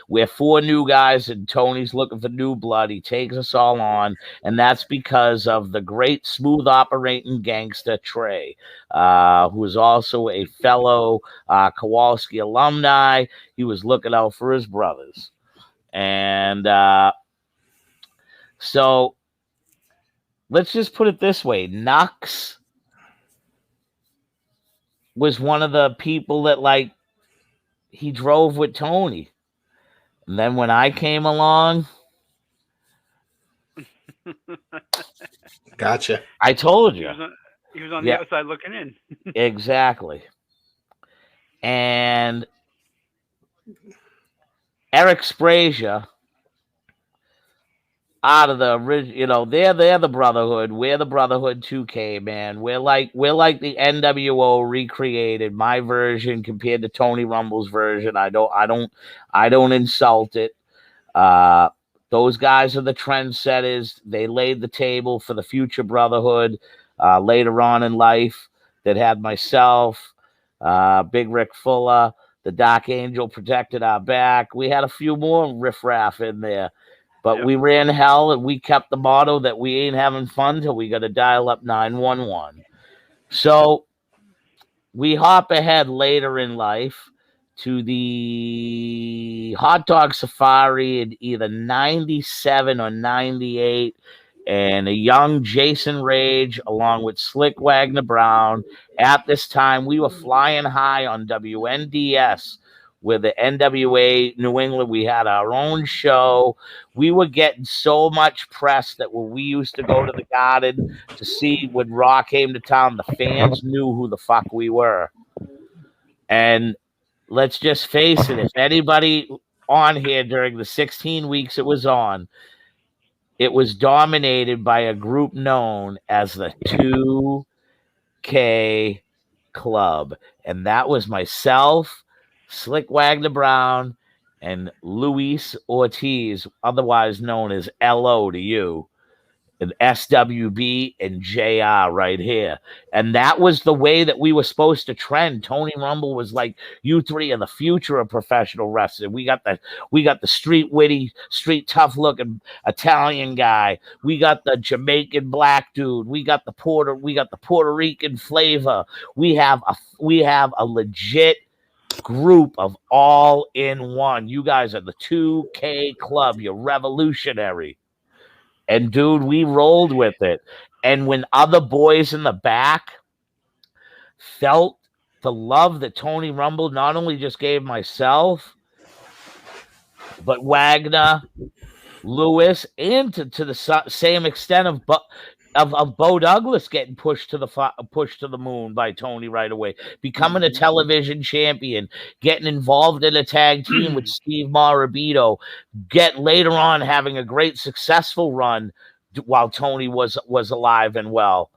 We're 4 new guys, and Tony's looking for new blood. He takes us all on, and that's because of the great smooth operating gangster Trey, who is also a fellow Kowalski alumni. He was looking out for his brothers. And so let's just put it this way. Nux was one of the people that, he drove with Tony. And then when I came along, gotcha. I told you. He was on the outside looking in. Exactly. And Eric Sprazier, out of the original, they're the Brotherhood. We're the Brotherhood 2K, man. We're like the NWO recreated. My version compared to Tony Rumble's version. I don't insult it. Those guys are the trendsetters. They laid the table for the future Brotherhood later on in life. That had myself, Big Rick Fuller, the Dark Angel protected our back. We had a few more riffraff in there. But Yep. we ran hell, and we kept the motto that we ain't having fun till we got to dial up 911. So we hop ahead later in life to the hot dog safari in either 97 or 98. And a young Jason Rage, along with Slyck Wagner Brown. At this time, we were flying high on WNDS with the NWA New England. We had our own show. We were getting so much press that when we used to go to the Garden to see when Raw came to town, the fans knew who the fuck we were. And let's just face it, if anybody on here during the 16 weeks it was on, it was dominated by a group known as the 2K Club. And that was myself, Slyck Wagner Brown, and Luis Ortiz, otherwise known as LO to you, and SWB and JR right here. And that was the way that we were supposed to trend. Tony Rumble was like, you three are the future of professional wrestling. We got the street witty, street tough looking Italian guy. We got the Jamaican black dude. We got the Puerto Rican flavor. We have a legit group of all in one. You guys are the 2K Club. You're revolutionary. And dude, we rolled with it. And when other boys in the back felt the love that Tony Rumble not only just gave myself, but Wagner, Lewis, and to the same extent of Beau Douglas getting pushed to the moon by Tony right away, becoming a television champion, getting involved in a tag team with Steve Morabito, later on having a great successful run while Tony was alive and well.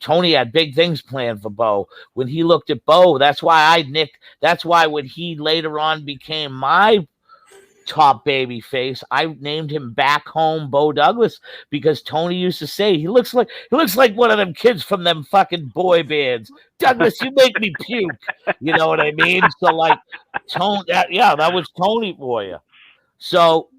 Tony had big things planned for Beau. When he looked at Beau, that's why when he later on became my top baby face, I named him Back Home Beau Douglas, because Tony used to say he looks like one of them kids from them fucking boy bands. Douglas, you make me puke. You know what I mean? So like Tony, that was Tony for you. So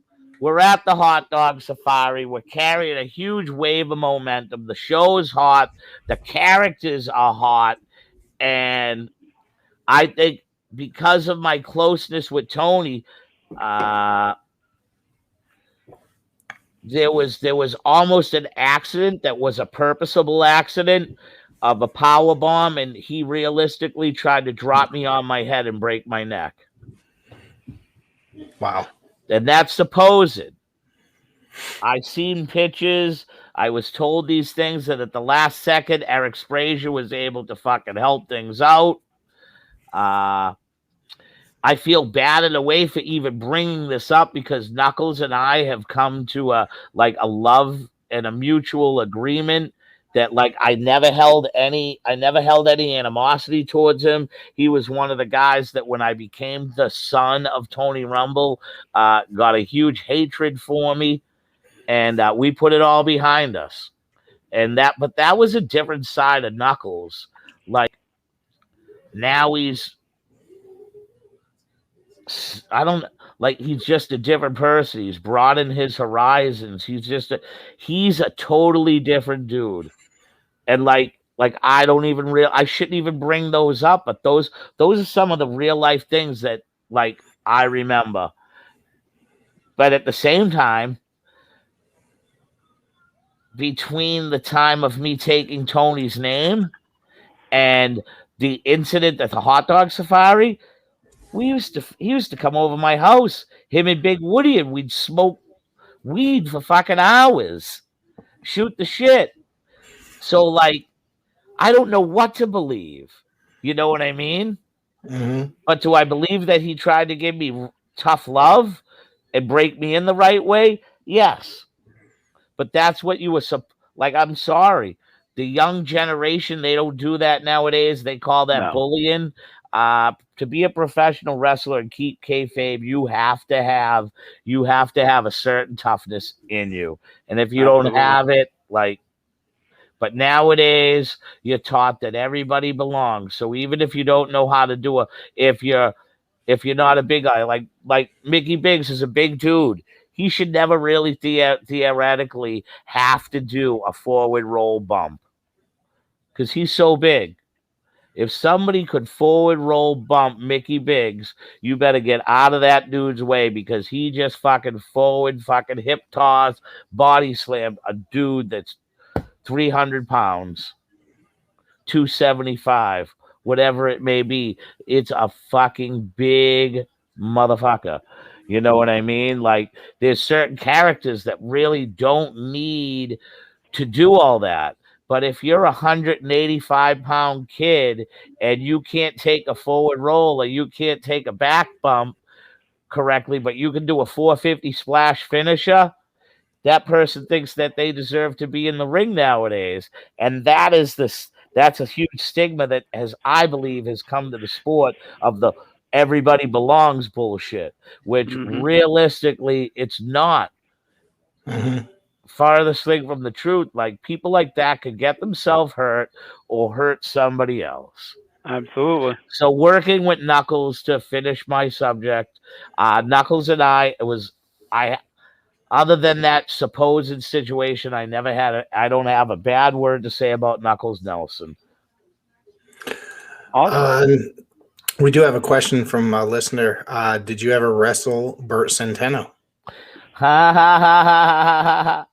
we're at the hot dog safari. We're carrying a huge wave of momentum. The show is hot. The characters are hot. And I think because of my closeness with Tony, there was almost an accident that was a purposeful accident of a power bomb, and he realistically tried to drop me on my head and break my neck. Wow. And that's supposed. I seen pictures. I was told these things, that at the last second, Eric Sprazier was able to fucking help things out. I feel bad in a way for even bringing this up, because Knuckles and I have come to a love and a mutual agreement that I never held any animosity towards him. He was one of the guys that when I became the son of Tony Rumble, got a huge hatred for me, and we put it all behind us. But that was a different side of Knuckles. Like now he's just a different person. He's broadened his horizons. He's a totally different dude. And I shouldn't even bring those up, but those are some of the real life things that I remember. But at the same time, between the time of me taking Tony's name and the incident at the hot dog safari, he used to come over my house, him and Big Woody, and we'd smoke weed for fucking hours, shoot the shit. So I don't know what to believe. You know what I mean? Mm-hmm. But do I believe that he tried to give me tough love and break me in the right way? Yes. But that's what you were I'm sorry. The young generation, they don't do that nowadays. They call that bullying. To be a professional wrestler and keep kayfabe, you have to have a certain toughness in you. And if you don't have it, but nowadays you're taught that everybody belongs. So even if you don't know how to if you're not a big guy, like Mickey Biggs is a big dude. he should never really theoretically have to do a forward roll bump because he's so big. If somebody could forward roll bump Mickey Biggs, you better get out of that dude's way because he just fucking forward fucking hip toss, body slam a dude that's 300 pounds, 275, whatever it may be. It's a fucking big motherfucker. You know what I mean? Like, there's certain characters that really don't need to do all that. But if you're a 185-pound kid and you can't take a forward roll or you can't take a back bump correctly, but you can do a 450 splash finisher, that person thinks that they deserve to be in the ring nowadays. And that's a huge stigma that I believe has come to the sport of the everybody belongs bullshit, which realistically it's not. Farthest thing from the truth. Like, people like that could get themselves hurt or hurt somebody else. Absolutely. So working with Knuckles, to finish my subject, Knuckles and I other than that supposed situation, I don't have a bad word to say about Knuckles Nelson. Awesome. We do have a question from a listener. Did you ever wrestle Bert Centeno? Ha ha ha ha ha!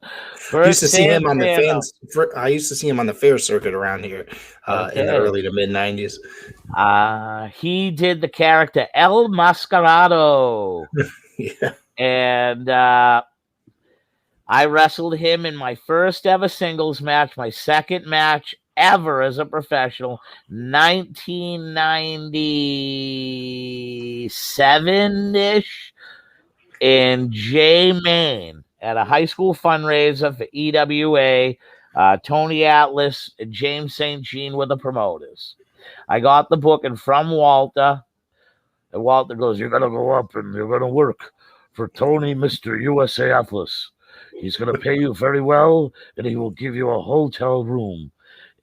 I used to see him on the fans. I used to see him on the fair circuit around here in the early to mid '90s. He did the character El Mascarado. Yeah, and I wrestled him in my first ever singles match, my second match ever as a professional, 1997-ish. In J, Maine, at a high school fundraiser for EWA. Tony Atlas and James St. Jean were the promoters. I got the booking from Walter, and Walter goes, "You're going to go up and you're going to work for Tony, Mr. USA Atlas. He's going to pay you very well, and he will give you a hotel room."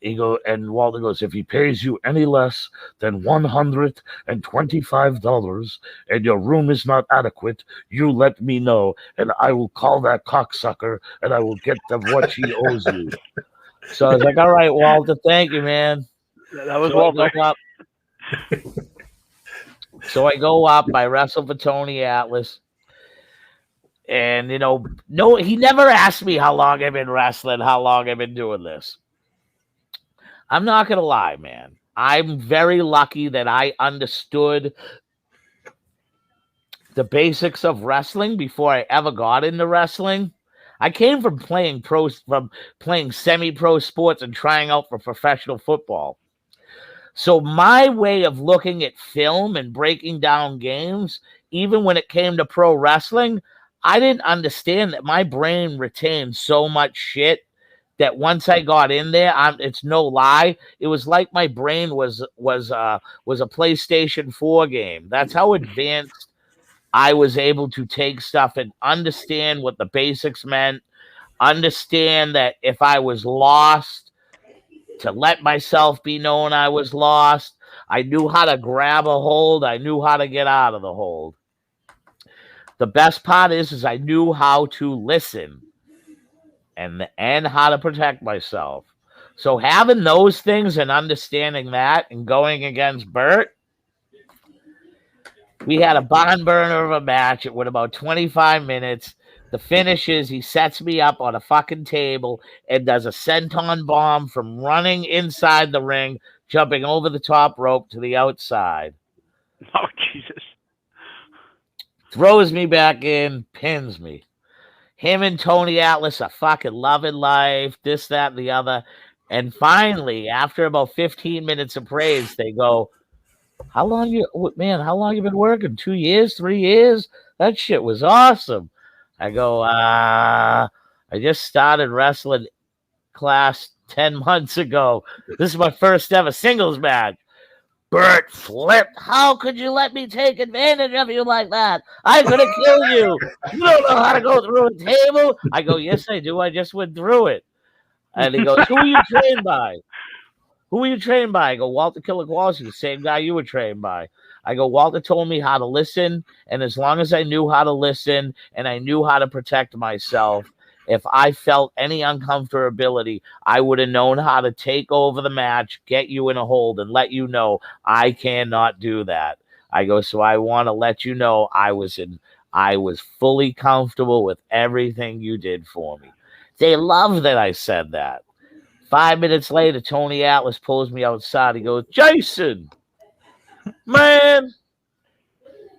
And Walter goes, "If he pays you any less than $125 and your room is not adequate, you let me know, and I will call that cocksucker and I will get them what he owes you." So I was like, "All right, Walter, thank you, man." That was Walter. So I go up, I wrestle for Tony Atlas. And, he never asked me how long I've been wrestling, how long I've been doing this. I'm not going to lie, man. I'm very lucky that I understood the basics of wrestling before I ever got into wrestling. I came from playing semi-pro sports and trying out for professional football. So my way of looking at film and breaking down games, even when it came to pro wrestling, I didn't understand that my brain retained so much shit that once I got in there, it's no lie, it was like my brain was a PlayStation 4 game. That's how advanced I was able to take stuff and understand what the basics meant, understand that if I was lost, to let myself be known I was lost. I knew how to grab a hold. I knew how to get out of the hold. The best part is I knew how to listen and how to protect myself. So having those things and understanding that and going against Bert, we had a barn burner of a match. It went about 25 minutes. The finish is he sets me up on a fucking table and does a senton bomb from running inside the ring, jumping over the top rope to the outside. Oh, Jesus. Throws me back in, pins me. Him and Tony Atlas are fucking loving life, this, that, and the other. And finally, after about 15 minutes of praise, they go, how long you been working? 2 years, 3 years? That shit was awesome. I go, I just started wrestling class 10 months ago. This is my first ever singles match. Bert flipped. How could you let me take advantage of you like that? I could have killed you. You don't know how to go through a table. I go, yes, I do. I just went through it. And he goes, who are you trained by? Who are you trained by? I go, Walter Killer Kowalski, the same guy you were trained by. I go, Walter told me how to listen, and as long as I knew how to listen and I knew how to protect myself, if I felt any uncomfortability, I would have known how to take over the match, get you in a hold, and let you know I cannot do that. I go, so I want to let you know I was fully comfortable with everything you did for me. They love that I said that. 5 minutes later, Tony Atlas pulls me outside. He goes, Jason, man,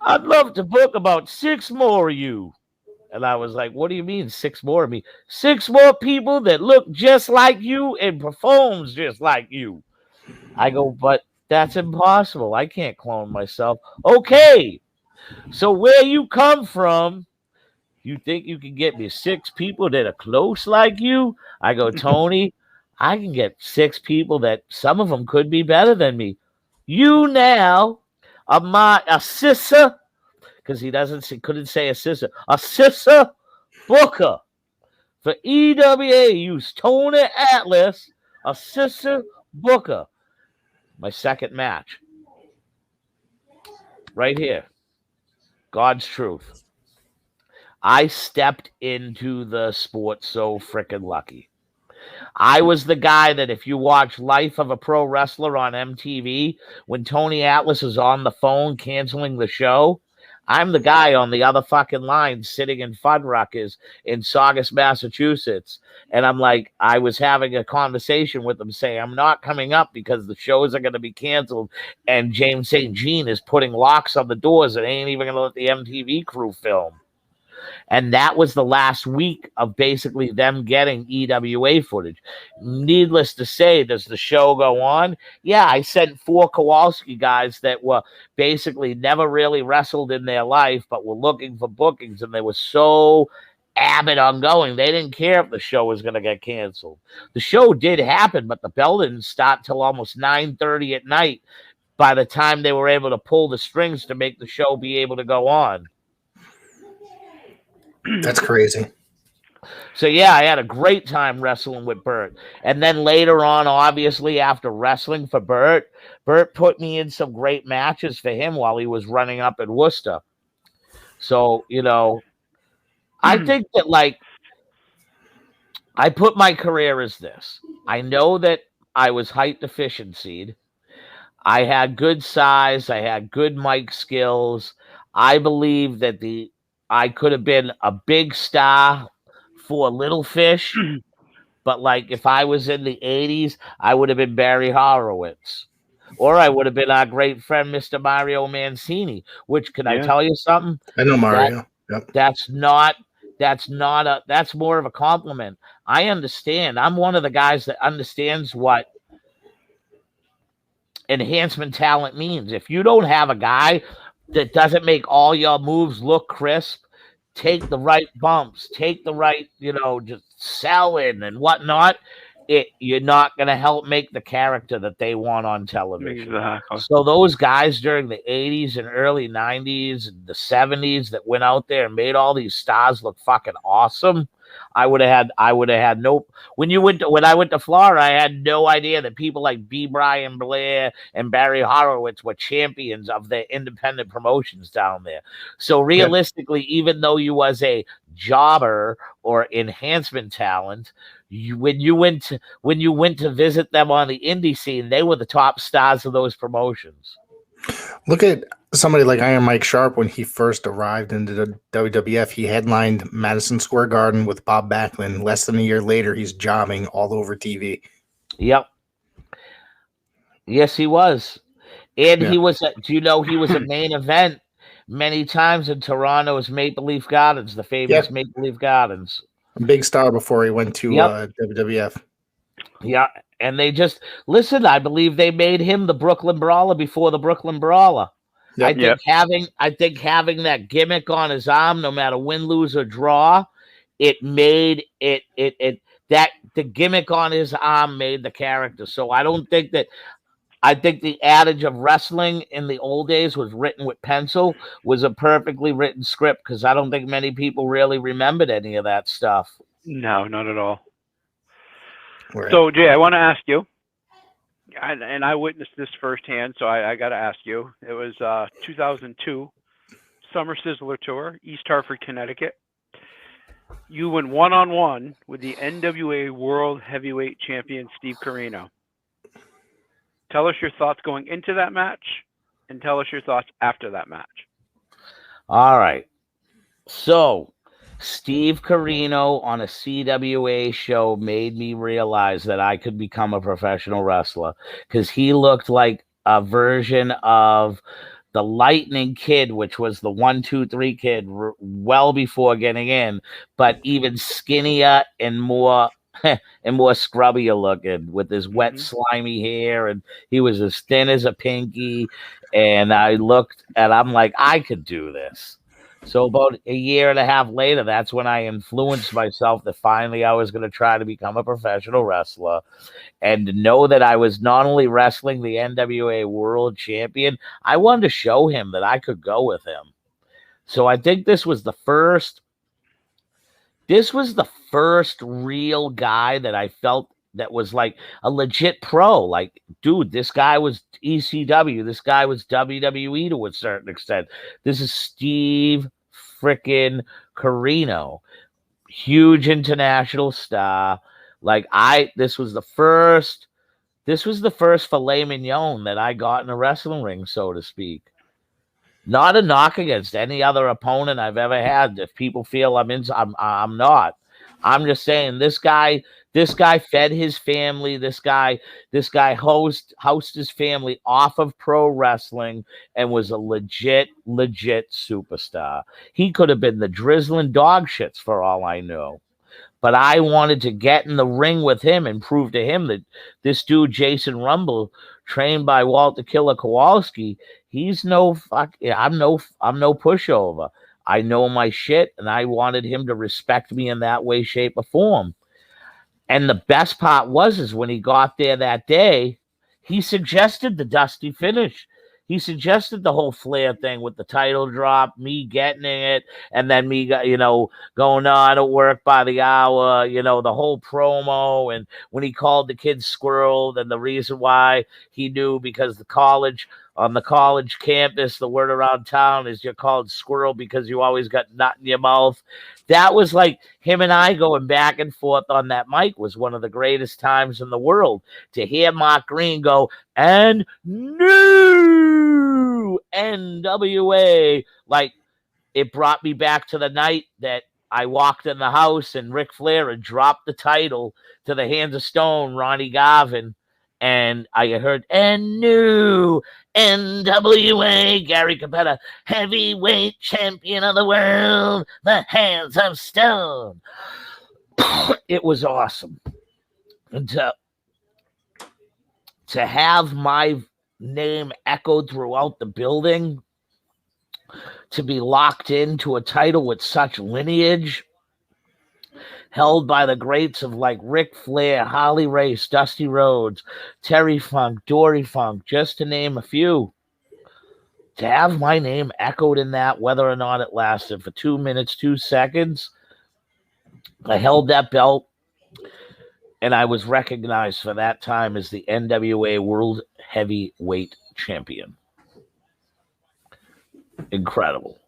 I'd love to book about 6 more of you. And I was like, what do you mean 6 more of me? 6 more people that look just like you and performs just like you. I go, but that's impossible. I can't clone myself. Okay, so where you come from, you think you can get me 6 people that are close like you? I go, Tony, I can get 6 people that some of them could be better than me. You now are a sister, because he couldn't say a sister booker for EWA. Use Tony Atlas, a sister booker. My second match. Right here. God's truth. I stepped into the sport so freaking lucky. I was the guy that if you watch Life of a Pro Wrestler on MTV, when Tony Atlas is on the phone canceling the show, I'm the guy on the other fucking line sitting in Fuddruckers in Saugus, Massachusetts. And I'm like, I was having a conversation with them saying, I'm not coming up because the shows are going to be canceled. And James St. Jean is putting locks on the doors and ain't even going to let the MTV crew film. And that was the last week of basically them getting EWA footage. Needless to say, does the show go on? Yeah, I sent 4 Kowalski guys that were basically never really wrestled in their life, but were looking for bookings, and they were so avid on going. They didn't care if the show was going to get canceled. The show did happen, but the bell didn't start till almost 9:30 at night by the time they were able to pull the strings to make the show be able to go on. That's crazy. So, yeah, I had a great time wrestling with Bert. And then later on, obviously, after wrestling for Bert put me in some great matches for him while he was running up in Worcester. So, you know, I think that, like, I put my career as this. I know that I was height deficiencyed. I had good size. I had good mic skills. I believe that I could have been a big star for Little Fish, but like if I was in the 80s, I would have been Barry Horowitz, or I would have been our great friend, Mr. Mario Mancini, which can I tell you something? I know Mario. That's more of a compliment. I understand. I'm one of the guys that understands what enhancement talent means. If you don't have a guy that doesn't make all your moves look crisp, take the right bumps, take the right, just sell in and whatnot, you're not going to help make the character that they want on television. Exactly. So those guys during the 80s and early 90s and the 70s that went out there and made all these stars look fucking awesome, I would have had no. When I went to Florida, I had no idea that people like B. Brian Blair and Barry Horowitz were champions of the independent promotions down there. So realistically, even though you was a jobber or enhancement talent, when you went to visit them on the indie scene, they were the top stars of those promotions. Look at somebody like Iron Mike Sharp. When he first arrived into the WWF, he headlined Madison Square Garden with Bob Backlund. Less than a year later, he's jobbing all over TV. Yep. Yes, he was. And he was, he was a main event many times in Toronto's Maple Leaf Gardens, the famous Maple Leaf Gardens. A big star before he went to WWF. Yeah. And they just I believe they made him the Brooklyn Brawler before the Brooklyn Brawler. Yep. I think having that gimmick on his arm, no matter win, lose, or draw, it made that the gimmick on his arm made the character. So I think the adage of wrestling in the old days was written with pencil was a perfectly written script, because I don't think many people really remembered any of that stuff. No, not at all. Right. So, Jay, I want to ask you, and I witnessed this firsthand, so I got to ask you. It was 2002 Summer Sizzler Tour, East Hartford, Connecticut. You went one-on-one with the NWA World Heavyweight Champion Steve Corino. Tell us your thoughts going into that match, and tell us your thoughts after that match. All right. So, Steve Corino on a CWA show made me realize that I could become a professional wrestler because he looked like a version of the Lightning Kid, which was the 1, 2, 3 kid well before getting in, but even skinnier and more and more scrubbier looking with his wet, slimy hair, and he was as thin as a pinky. And I looked, and I'm like, I could do this. So about a year and a half later, that's when I influenced myself that finally I was going to try to become a professional wrestler, and to know that I was not only wrestling the NWA World Champion, I wanted to show him that I could go with him. So I think this was the first real guy that I felt that was like a legit pro. Like, dude, this guy was ECW. This guy was WWE to a certain extent. This is Steve frickin' Corino. Huge international star. Like, this was the first filet mignon that I got in a wrestling ring, so to speak. Not a knock against any other opponent I've ever had. If people feel I'm not. I'm just saying this guy fed his family. This guy housed his family off of pro wrestling and was a legit superstar. He could have been the drizzling dog shits for all I know. But I wanted to get in the ring with him and prove to him that this dude, Jason Rumble, trained by Walter Killer Kowalski, he's no fuck. I'm no pushover. I know my shit, and I wanted him to respect me in that way, shape, or form. And the best part was when he got there that day, he suggested the dusty finish. He suggested the whole Flair thing with the title drop, me getting it, and then me, going, no, I don't work by the hour, the whole promo. And when he called the kid Squirrel, then the reason why he knew, because on the college campus, the word around town is you're called Squirrel because you always got nut in your mouth. That was like him and I going back and forth on that mic was one of the greatest times in the world. To hear Mark Green go, and new NWA, like, it brought me back to the night that I walked in the house and Ric Flair had dropped the title to the hands of Stone, Ronnie Garvin, and I heard, and new NWA, Gary Capetta, heavyweight champion of the world, the hands of Stone. It was awesome. And to have my name echoed throughout the building, to be locked into a title with such lineage, held by the greats of like Ric Flair, Harley Race, Dusty Rhodes, Terry Funk, Dory Funk, just to name a few. To have my name echoed in that, whether or not it lasted for 2 minutes, 2 seconds, I held that belt, and I was recognized for that time as the NWA World Heavyweight Champion. Incredible.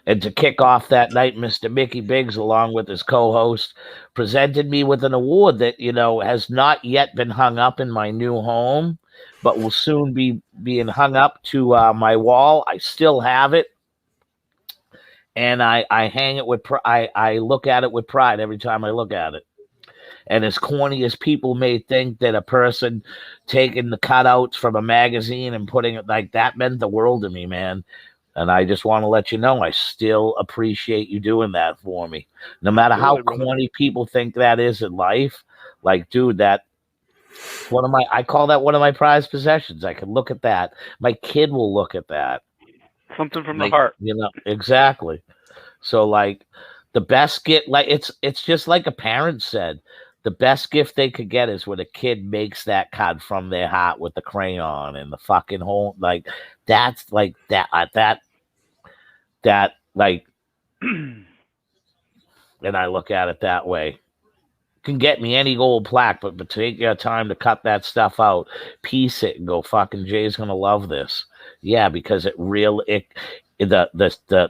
And to kick off that night, Mr. Mickey Biggs, along with his co-host, presented me with an award that, has not yet been hung up in my new home, but will soon be being hung up to my wall. I still have it. And I hang it with I look at it with pride every time I look at it. And as corny as people may think that a person taking the cutouts from a magazine and putting it like that meant the world to me, man. And I just want to let you know, I still appreciate you doing that for me. No matter how corny people think that is in life, like, dude, I call that one of my prized possessions. I can look at that. My kid will look at that. Something from the heart. Exactly. So, like, the best gift, like, it's just like a parent said, the best gift they could get is when a kid makes that card from their heart with the crayon and the fucking whole, like, that's like that, like, and I look at it that way. can get me any gold plaque, but take your time to cut that stuff out, piece it, and go, fucking Jay's gonna love this. Yeah, because the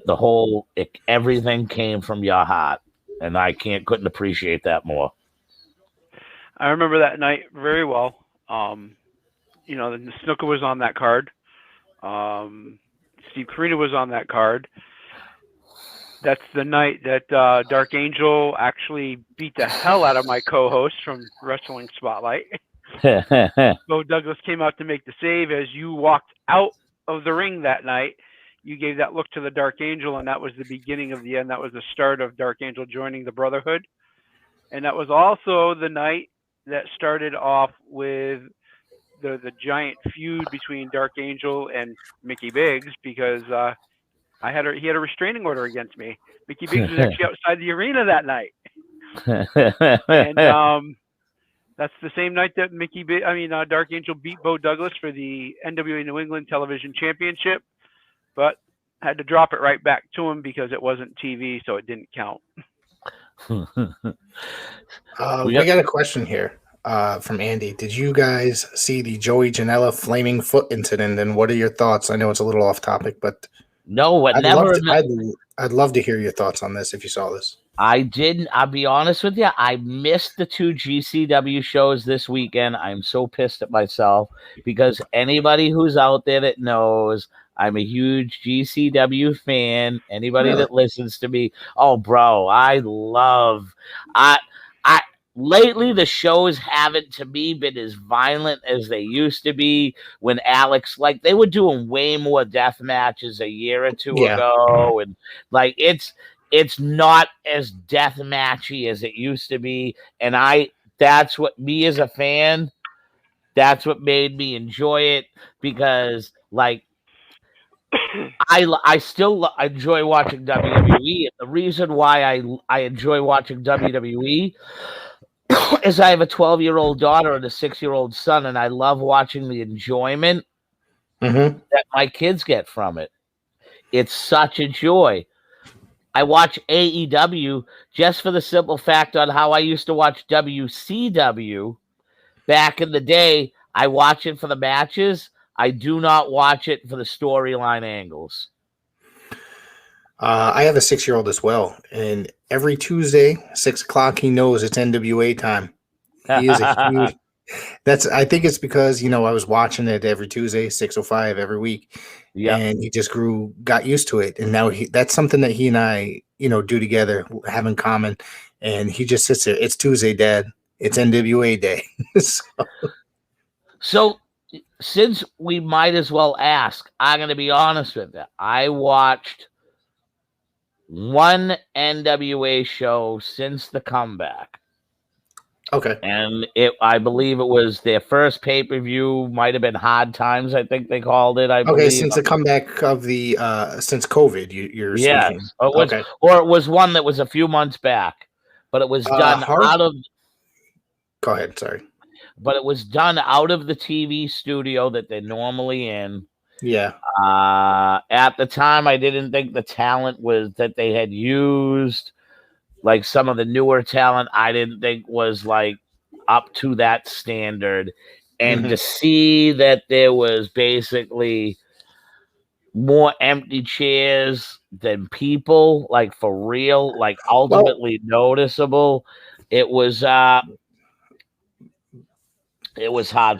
whole everything came from your heart, and I couldn't appreciate that more. I remember that night very well. You know, the Snooker was on that card. Steve Corino was on that card. That's the night that Dark Angel actually beat the hell out of my co-host from Wrestling Spotlight. Beau Douglas came out to make the save. As you walked out of the ring that night, you gave that look to the Dark Angel, and that was the beginning of the end. That was the start of Dark Angel joining the Brotherhood. And that was also the night that started off with the giant feud between Dark Angel and Mickey Biggs, because he had a restraining order against me. Mickey Biggs was actually outside the arena that night. And that's the same night that Dark Angel beat Beau Douglas for the NWA New England Television Championship, but had to drop it right back to him because it wasn't TV, so it didn't count. We got a question here from Andy. Did you guys see the Joey Janela flaming foot incident, and what are your thoughts? I know it's a little off topic, but no, I'd love to hear your thoughts on this if you saw this. I didn't. I'll be honest with you. I missed the 2 GCW shows this weekend. I'm so pissed at myself because anybody who's out there that knows I'm a huge GCW fan. Anybody that listens to me, oh, bro, lately the shows haven't, to me, been as violent as they used to be when Alex, like, they were doing way more death matches a year or two ago, and like it's not as death matchy as it used to be, and that's what, me as a fan, that's what made me enjoy it, because like I still enjoy watching WWE, and the reason why I enjoy watching WWE is I have a 12-year-old daughter and a 6-year-old son, and I love watching the enjoyment that my kids get from it. It's such a joy. I watch AEW just for the simple fact on how I used to watch WCW back in the day. I watch it for the matches. I do not watch it for the storyline angles. I have a 6-year-old as well, and every Tuesday, 6 o'clock, he knows it's NWA time. He is a huge. I think it's because I was watching it every Tuesday, 6:05 every week, and he just got used to it, and now that's something that he and I, do together, have in common, and he just sits there. It's Tuesday, Dad. It's NWA day. So, since we might as well ask, I'm going to be honest with you. I watched one NWA show since the comeback. Okay. And I believe it was their first pay-per-view, might have been Hard Times, I think they called it. I believe. Since the comeback of the since COVID, you're speaking. Or it was one that was a few months back, but it was done out of. Go ahead, sorry. But it was done out of the TV studio that they're normally in. Yeah. At the time, I didn't think the talent was that they had used, like some of the newer talent, I didn't think was like up to that standard. And to see that there was basically more empty chairs than people, like for real, like ultimately noticeable, it was hard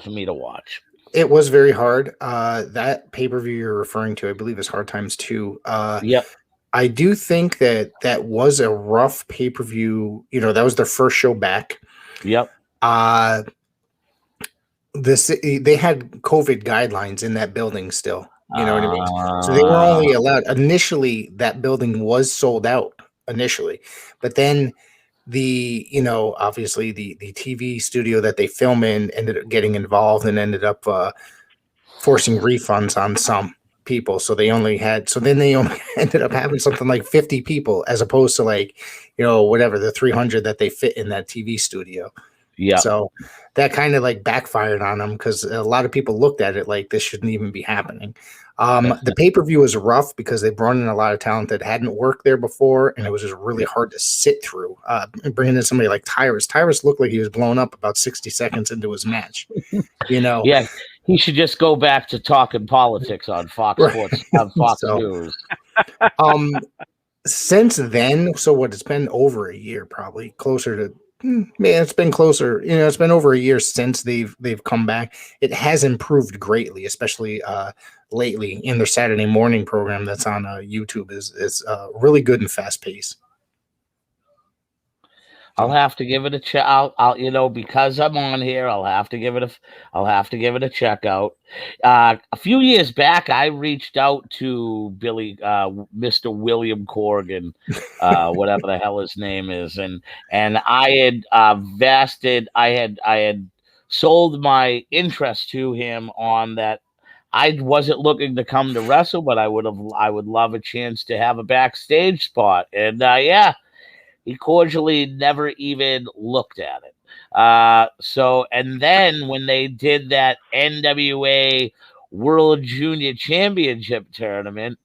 for me to watch. It was very hard. That pay-per-view you're referring to, I believe, is Hard Times 2. Yep. I do think that was a rough pay-per-view. That was their first show back. Yep. They had COVID guidelines in that building still. You know what I mean? So they were only allowed initially. That building was sold out initially, but then obviously the TV studio that they film in ended up getting involved and ended up forcing refunds on some people. So then they only ended up having something like 50 people as opposed to whatever, the 300 that they fit in that TV studio. Yeah. So that kind of backfired on them because a lot of people looked at it like this shouldn't even be happening. The pay-per-view was rough because they brought in a lot of talent that hadn't worked there before, and it was just really hard to sit through. Bringing in somebody like Tyrus. Tyrus looked like he was blown up about 60 seconds into his match. Yeah, he should just go back to talking politics on Fox Sports, on Fox News. Since then, so what? It's been over a year, probably closer to. It's been closer. It's been over a year since they've come back. It has improved greatly, especially lately in their Saturday morning program that's on YouTube is really good and fast paced. I'll have to give it a check. I'll because I'm on here, I'll have to give it a check out. A few years back, I reached out to Mr. William Corgan, whatever the hell his name is, and I had I had sold my interest to him on that. I wasn't looking to come to wrestle, but I would love a chance to have a backstage spot, and he cordially never even looked at it. And then when they did that NWA World Junior Championship tournament,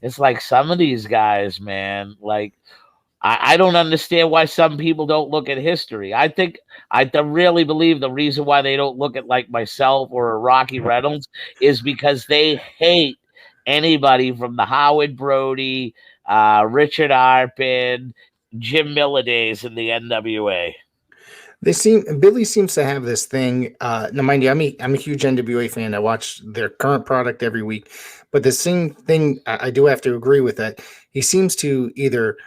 it's like some of these guys, man, like I don't understand why some people don't look at history. I really believe the reason why they don't look at like myself or Rocky Reynolds is because they hate anybody from the Howard Brody, Richard Arpin, Jim Miller days in the NWA. Billy seems to have this thing. Now, mind you, I'm a huge NWA fan. I watch their current product every week, but the same thing, I do have to agree with that. He seems to either,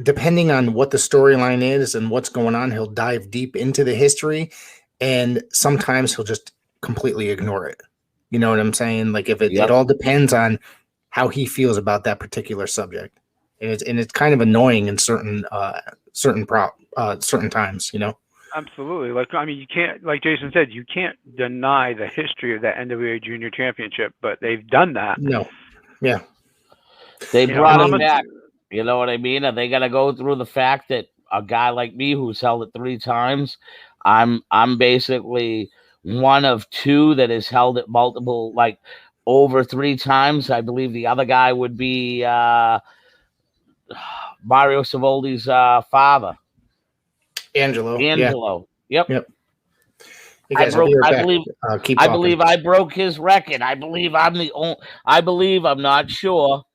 depending on what the storyline is and what's going on, he'll dive deep into the history, and sometimes he'll just completely ignore it. You know what I'm saying? Like it all depends on how he feels about that particular subject. And it's kind of annoying in certain times, Absolutely. You can't, like Jason said, you can't deny the history of that NWA Junior Championship, but they've done that. No, yeah, they brought him back. You know what I mean? Are they gonna go through the fact that a guy like me who's held it 3 times, I'm basically one of 2 that has held it multiple, like over 3 times. I believe the other guy would be Mario Savoldis' father, Angelo. Yep. I believe I broke his record. I believe I'm not sure,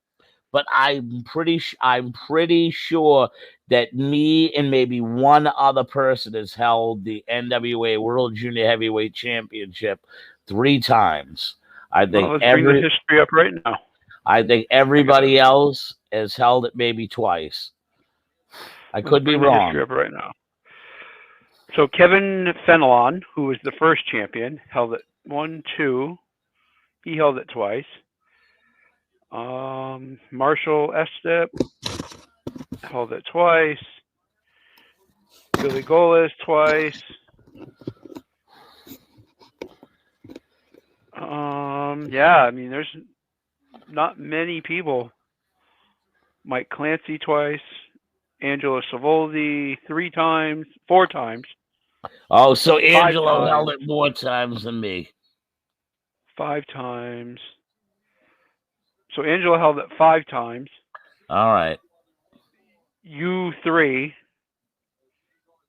but I'm pretty sure that me and maybe one other person has held the NWA World Junior Heavyweight Championship 3 times. I think let's bring the history up right now. I think everybody else has held it maybe twice. I could be wrong. Right now. So Kevin Fenelon, who was the first champion, held it 1, 2. He held it twice. Marshall Estep held it twice. Billy Golis twice. There's not many people. Mike Clancy twice. Angelo Savoldi 4 times. Oh, so Angelo held it more times than me. 5 times. So Angelo held it 5 times. All right. You 3.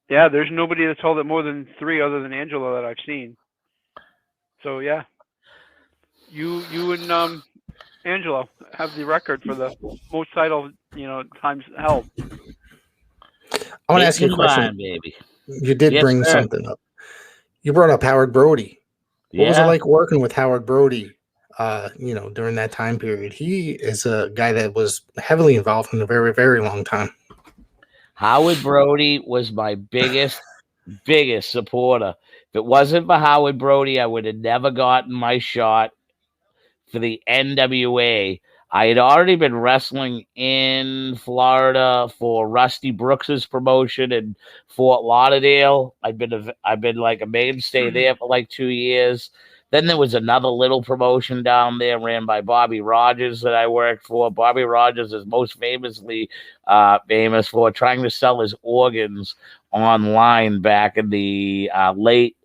Yeah, there's nobody that's held it more than 3 other than Angelo that I've seen. So yeah, you and Angelo have the record for the most title times held. I want to ask you a question, baby. You did bring something up. You brought up Howard Brody. What was it like working with Howard Brody? During that time period, he is a guy that was heavily involved in a very, very long time. Howard Brody was my biggest supporter. If it wasn't for Howard Brody, I would have never gotten my shot for the NWA. I had already been wrestling in Florida for Rusty Brooks's promotion in Fort Lauderdale. I've been like a mainstay there for like 2 years. Then there was another little promotion down there ran by Bobby Rogers that I worked for. Bobby Rogers is most famously famous for trying to sell his organs online back in the late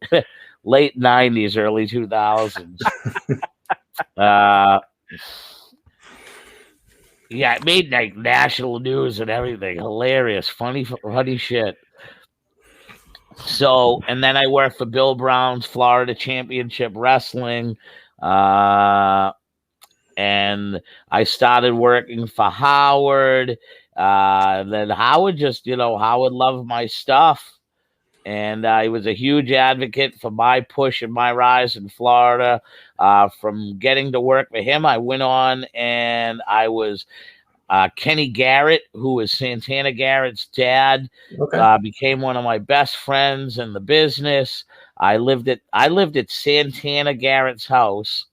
90s, early 2000s. Yeah, it made like national news and everything. Hilarious, funny shit. So, and then I worked for Bill Brown's Florida Championship Wrestling. And I started working for Howard. Then Howard Howard loved my stuff. And he was a huge advocate for my push and my rise in Florida. From getting to work for him, I went on and I was Kenny Garrett, who was Santana Garrett's dad, became one of my best friends in the business. I lived at Santana Garrett's house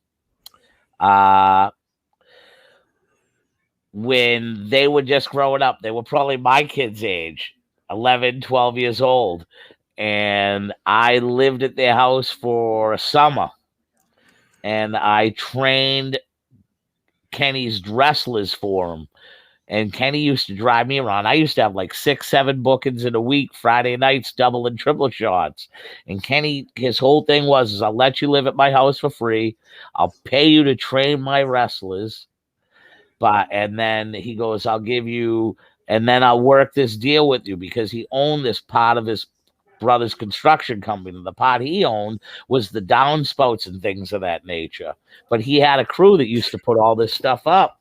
when they were just growing up. They were probably my kids' age, 11, 12 years old. And I lived at their house for a summer. And I trained Kenny's wrestlers for him. And Kenny used to drive me around. I used to have like 6, 7 bookings in a week, Friday nights, double and triple shots. And Kenny, his whole thing was, I'll let you live at my house for free. I'll pay you to train my wrestlers. And then he goes, I'll give you, and then I'll work this deal with you, because he owned this part of his brother's construction company. The part he owned was the downspouts and things of that nature. But he had a crew that used to put all this stuff up.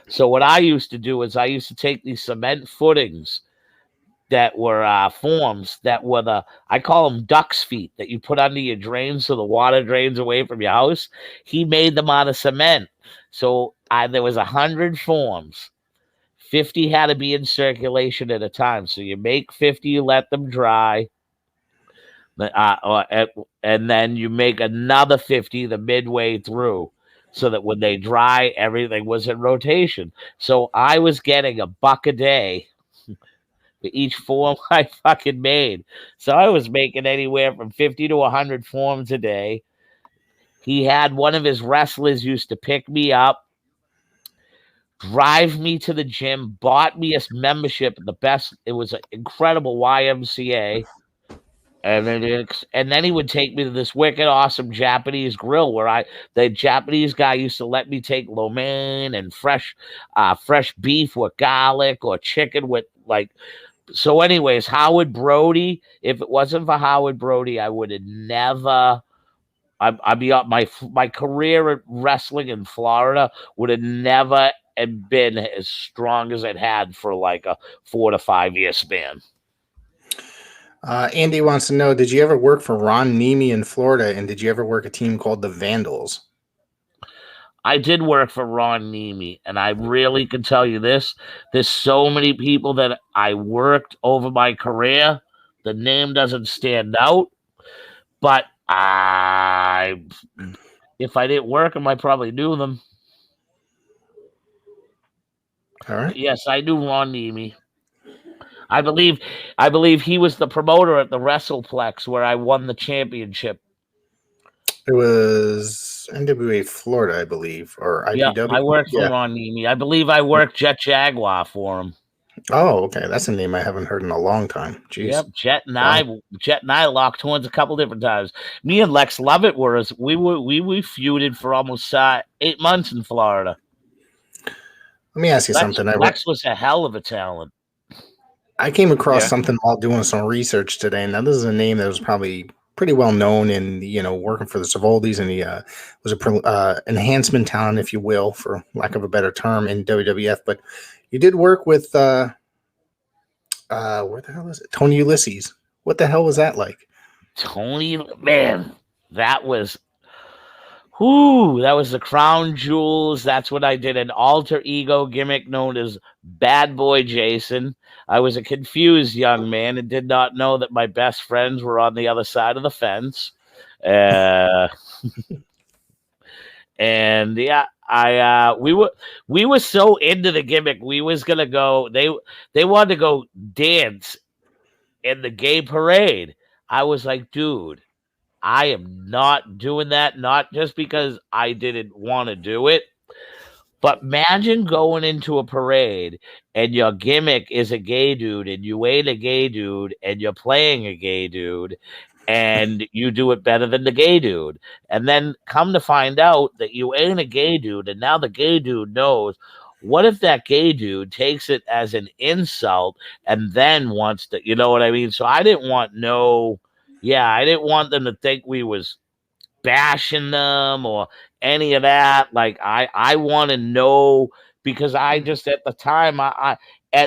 So what I used to do is I used to take these cement footings that were forms that were I call them duck's feet that you put under your drain so the water drains away from your house. He made them out of cement. So there was 100 forms. 50 had to be in circulation at a time. So you make 50, you let them dry. And then you make another 50 the midway through, so that when they dry, everything was in rotation. So I was getting $1 a day for each form I fucking made. So I was making anywhere from 50 to 100 forms a day. He had one of his wrestlers used to pick me up, drive me to the gym, bought me a membership. It was an incredible YMCA. And then he would take me to this wicked awesome Japanese grill where the Japanese guy used to let me take lo mein and fresh beef with garlic or chicken with so anyways, Howard Brody, if it wasn't for Howard Brody, I would have never, my career at wrestling in Florida would have never been as strong as it had for like a 4 to 5 year span. Andy wants to know, did you ever work for Ron Nemi in Florida, and did you ever work a team called the Vandals? I did work for Ron Nemi, and I really can tell you this. There's so many people that I worked over my career. The name doesn't stand out, but if I didn't work them, I probably knew them. All right. Yes, I knew Ron Nemi. I believe he was the promoter at the WrestlePlex where I won the championship. It was NWA Florida, I believe, or IPW. Yeah, I worked for Ron Nemi. I believe I worked Jet Jaguar for him. Oh, okay. That's a name I haven't heard in a long time. Jeez. Yep, Jet and I locked horns a couple different times. Me and Lex Lovett we feuded for almost 8 months in Florida. Let me ask you something. Lex was a hell of a talent. I came across something while doing some research today. Now, this is a name that was probably pretty well known in, working for the Savoldis, and he was a enhancement talent, if you will, for lack of a better term, in WWF. But you did work with, where the hell is it? Tony Ulysses. What the hell was that like? Tony, man, that was the crown jewels. That's what I did, an alter ego gimmick known as Bad Boy Jason. I was a confused young man and did not know that my best friends were on the other side of the fence. And yeah, we were so into the gimmick. We was gonna go. They wanted to go dance in the gay parade. I was like, dude, I am not doing that. Not just because I didn't want to do it, but imagine going into a parade and your gimmick is a gay dude and you ain't a gay dude and you're playing a gay dude and you do it better than the gay dude. And then come to find out that you ain't a gay dude, and now the gay dude knows. What if that gay dude takes it as an insult and then wants to, you know what I mean? So I didn't want I didn't want them to think we was bashing them or any of that. Like I want to know, because I just at the time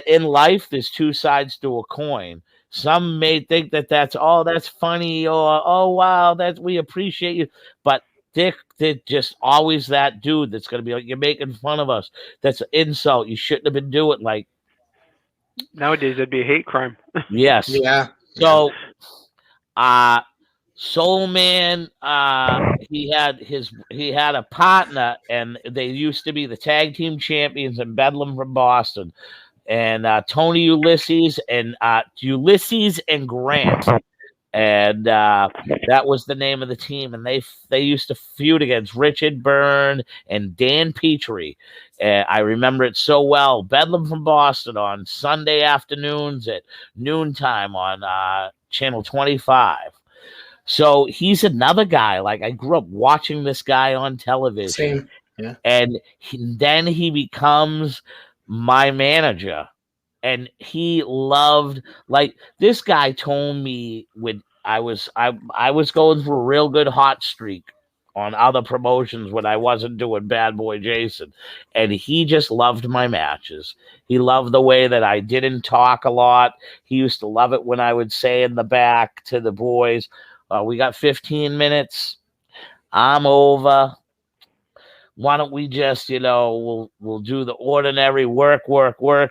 in life there's two sides to a coin. Some may think that that's funny, or oh wow, we appreciate you, but they're just always that dude that's gonna be like, you're making fun of us. That's an insult. You shouldn't have been doing. Like nowadays, it'd be a hate crime. yes, Yeah. so Soul Man, he had a partner, and they used to be the tag team champions in Bedlam from Boston, and Tony Ulysses and Grant, and that was the name of the team, and they used to feud against Richard Byrne and Dan Petrie. I remember it so well. Bedlam from Boston on Sunday afternoons at noontime on Channel 25. So he's another guy. Like, I grew up watching this guy on television. Same. Yeah. And then he becomes my manager. And he loved, like, this guy told me when I was going through a real good hot streak on other promotions when I wasn't doing Bad Boy Jason. And he just loved my matches. He loved the way that I didn't talk a lot. He used to love it when I would say in the back to the boys, we got 15 minutes. I'm over. Why don't we just, we'll do the ordinary work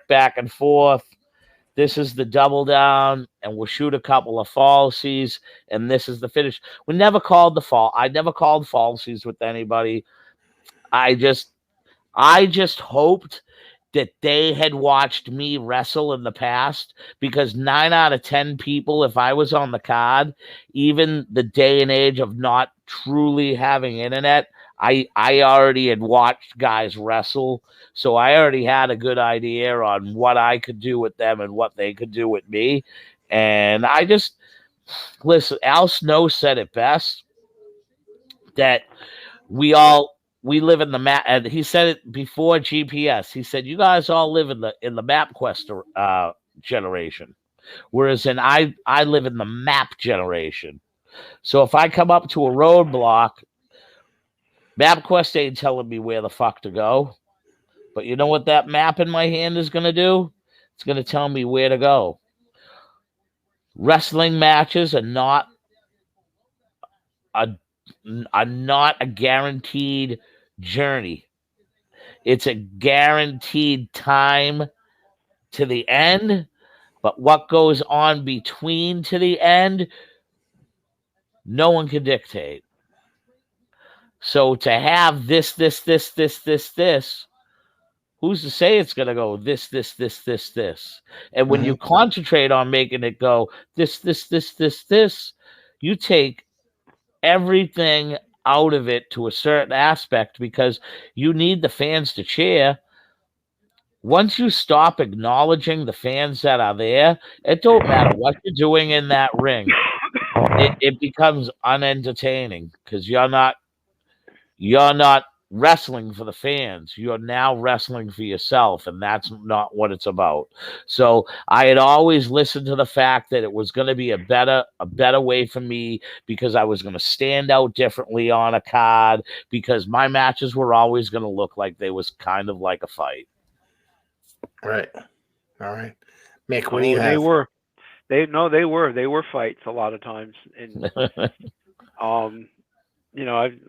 back and forth. This is the double down, and we'll shoot a couple of falsies, and this is the finish. We never called the fall. I never called falsies with anybody. I just hoped that they had watched me wrestle in the past, because 9 out of 10 people, if I was on the card, even the day and age of not truly having internet, I already had watched guys wrestle. So I already had a good idea on what I could do with them and what they could do with me. And I just, listen, Al Snow said it best, that we live in the map, and he said it before GPS. He said, you guys all live in the MapQuest generation, whereas I live in the map generation. So if I come up to a roadblock, MapQuest ain't telling me where the fuck to go, but you know what that map in my hand is going to do? It's going to tell me where to go. Wrestling matches are not a guaranteed journey. It's a guaranteed time to the end, but what goes on between to the end, no one can dictate. So to have this, who's to say it's going to go this? And when you concentrate on making it go this, you take everything out of it to a certain aspect, because you need the fans to cheer. Once you stop acknowledging the fans that are there, it don't matter what you're doing in that ring. It becomes unentertaining, because you're not wrestling for the fans. You're now wrestling for yourself, and that's not what it's about. So I had always listened to the fact that it was going to be a better way for me, because I was going to stand out differently on a card, because my matches were always going to look like they was kind of like a fight. Right. All right. Mick, what do you have? They were fights a lot of times. And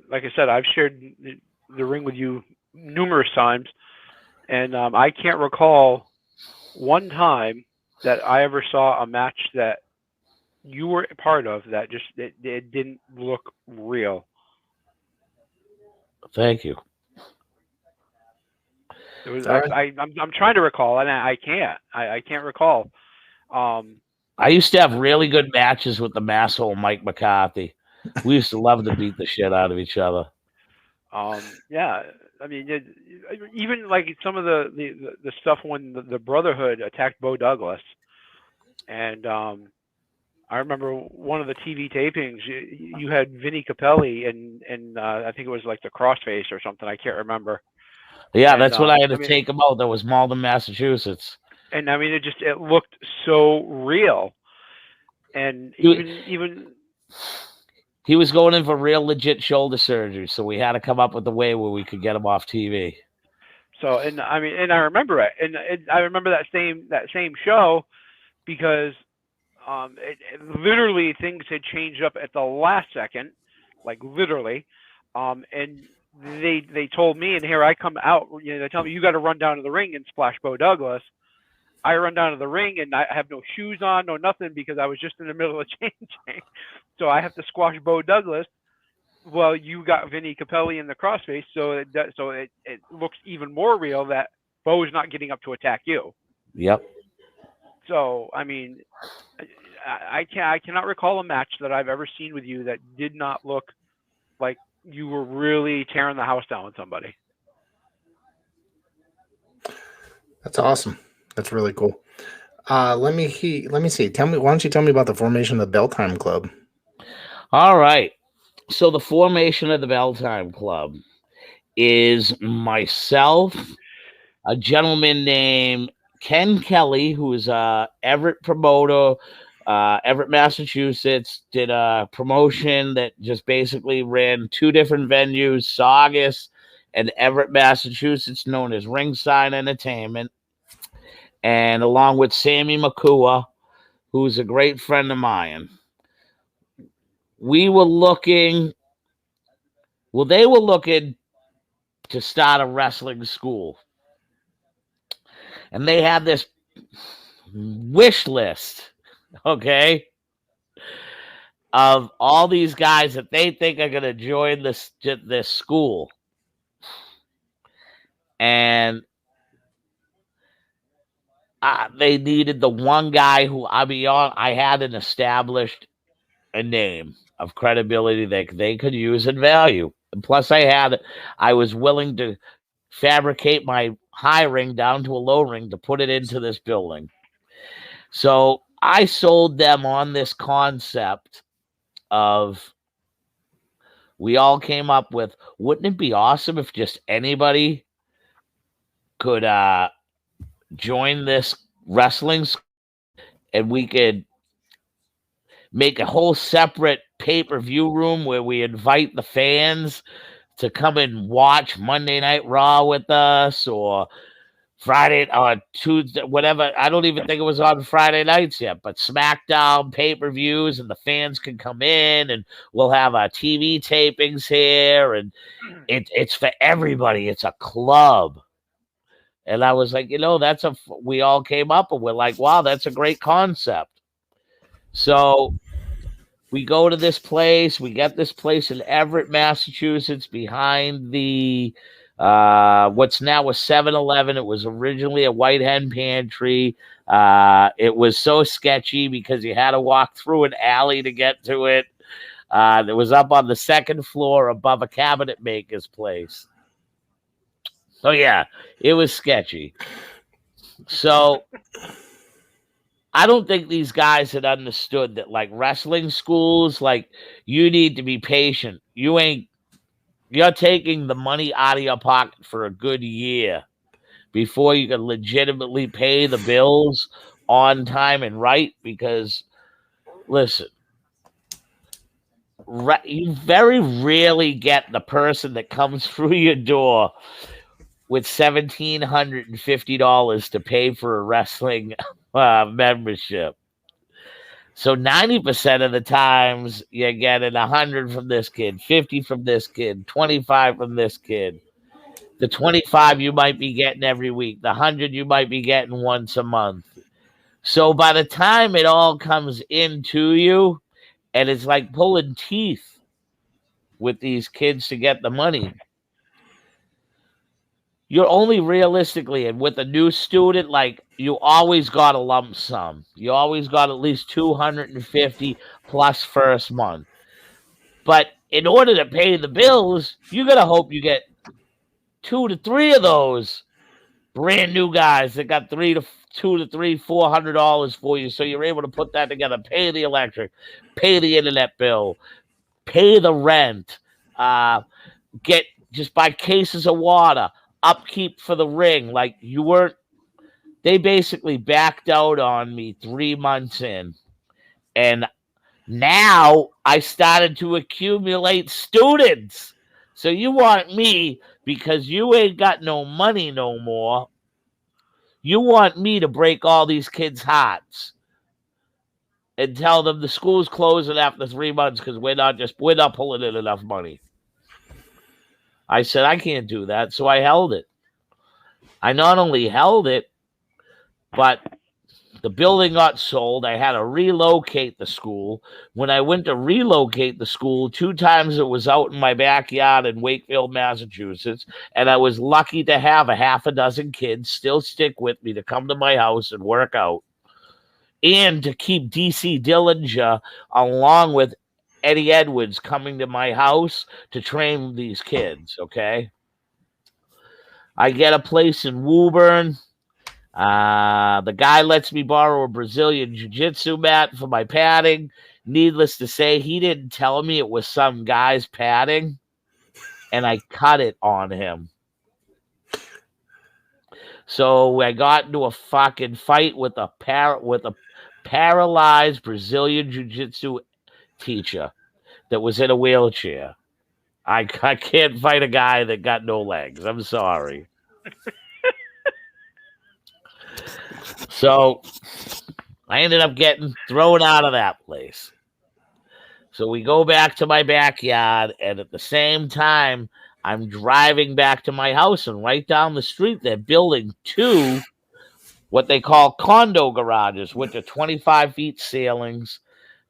like I said, I've shared the ring with you numerous times, and I can't recall one time that I ever saw a match that you were a part of that just it didn't look real. Thank you. It was I'm trying to recall, and I can't recall. I used to have really good matches with the masshole Mike McCarthy. We used to love to beat the shit out of each other. Yeah, I mean, even like some of the stuff when the Brotherhood attacked Beau Douglas, and I remember one of the TV tapings. You had Vinny Capelli and I think it was like the Crossface or something. I can't remember. Yeah, And that's what I had to take him out. That was Malden, Massachusetts. And I mean, it looked so real. And even he was going in for real legit shoulder surgery, so we had to come up with a way where we could get him off TV. So, and I mean, and I remember it, and I remember that same show because literally things had changed up at the last second, like literally, and they told me, and here I come out, they tell me you got to run down to the ring and splash Beau Douglas. I run down to the ring and I have no shoes on, no nothing, because I was just in the middle of changing. So I have to squash Beau Douglas. Well, you got Vinny Capelli in the crossface, so it looks even more real that Beau's not getting up to attack you. Yep. So I mean, I cannot recall a match that I've ever seen with you that did not look like you were really tearing the house down with somebody. That's awesome. That's really cool. Let me see. Why don't you tell me about the formation of the Bell Time Club? All right. So the formation of the Bell Time Club is myself, a gentleman named Ken Kelly, who is a Everett promoter, Everett, Massachusetts, did a promotion that just basically ran 2 different venues, Saugus and Everett, Massachusetts, known as Ringside Entertainment. And along with Sammy Makua, who's a great friend of mine, they were looking to start a wrestling school. And they had this wish list, okay, of all these guys that they think are going to join this school. And they needed the one guy who, I had an established a name of credibility that they could use and value. And plus I was willing to fabricate my high ring down to a low ring to put it into this building. So I sold them on this concept of, we all came up with, wouldn't it be awesome if just anybody could join this wrestling school and we could make a whole separate pay-per-view room where we invite the fans to come and watch Monday Night Raw with us, or Friday or Tuesday, whatever. I don't even think it was on Friday nights yet, but SmackDown pay-per-views, and the fans can come in, and we'll have our TV tapings here, and it's for everybody. It's a club. And I was like, we all came up and we're like, wow, that's a great concept. So we go to this place. We get this place in Everett, Massachusetts, behind the what's now a 7-Eleven. It was originally a White Hen Pantry. It was so sketchy because you had to walk through an alley to get to it. It was up on the 2nd floor above a cabinet maker's place. So yeah, it was sketchy. So I don't think these guys had understood that, like, wrestling schools, like, you need to be patient. You're taking the money out of your pocket for a good year before you can legitimately pay the bills on time and right. Because, listen, you very rarely get the person that comes through your door with $1,750 to pay for a wrestling membership. So 90% of the times you're getting 100 from this kid, 50 from this kid, 25 from this kid. The 25 you might be getting every week. The 100 you might be getting once a month. So by the time it all comes into you, and it's like pulling teeth with these kids to get the money, you're only realistically, and with a new student, like, you always got a lump sum. You always got at least $250 plus first month. But in order to pay the bills, you got to hope you get 2 to 3 of those brand new guys that got $200 to $400 for you, so you're able to put that together, pay the electric, pay the internet bill, pay the rent, just buy cases of water, upkeep for the ring. Like they basically backed out on me 3 months in, and now I started to accumulate students. So you want me, because you ain't got no money no more, you want me to break all these kids' hearts and tell them the school's closing after 3 months because we're not pulling in enough money. I said, I can't do that. So I held it. I not only held it, but the building got sold. I had to relocate the school. When I went to relocate the school, 2 times it was out in my backyard in Wakefield, Massachusetts. And I was lucky to have a half a dozen kids still stick with me to come to my house and work out. And to keep DC Dillinger along with Eddie Edwards coming to my house to train these kids, okay? I get a place in Woburn. The guy lets me borrow a Brazilian jiu-jitsu mat for my padding. Needless to say, he didn't tell me it was some guy's padding, and I cut it on him. So I got into a fucking fight with a paralyzed Brazilian jiu-jitsu teacher that was in a wheelchair. I can't fight a guy that got no legs. I'm sorry. So I ended up getting thrown out of that place. So we go back to my backyard, and at the same time, I'm driving back to my house, and right down the street, they're building 2 what they call condo garages, which are 25 feet ceilings.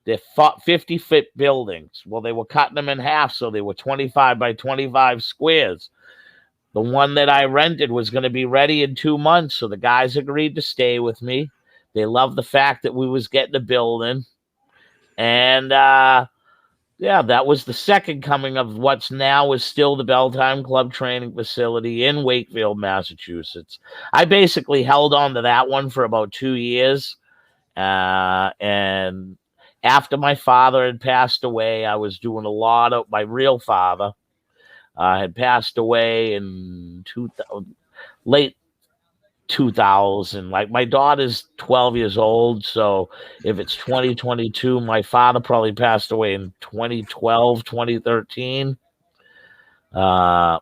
They're 50-foot buildings. Well, they were cutting them in half, so they were 25 by 25 squares. The one that I rented was going to be ready in 2 months, so the guys agreed to stay with me. They loved the fact that we was getting a building. And, that was the second coming of what's now is still the Valentine Club training facility in Wakefield, Massachusetts. I basically held on to that one for about 2 years. And after my father had passed away, I was doing a lot of my real father. Had passed away in late 2000. Like, my daughter's 12 years old, so if it's 2022, my father probably passed away in 2012, 2013. So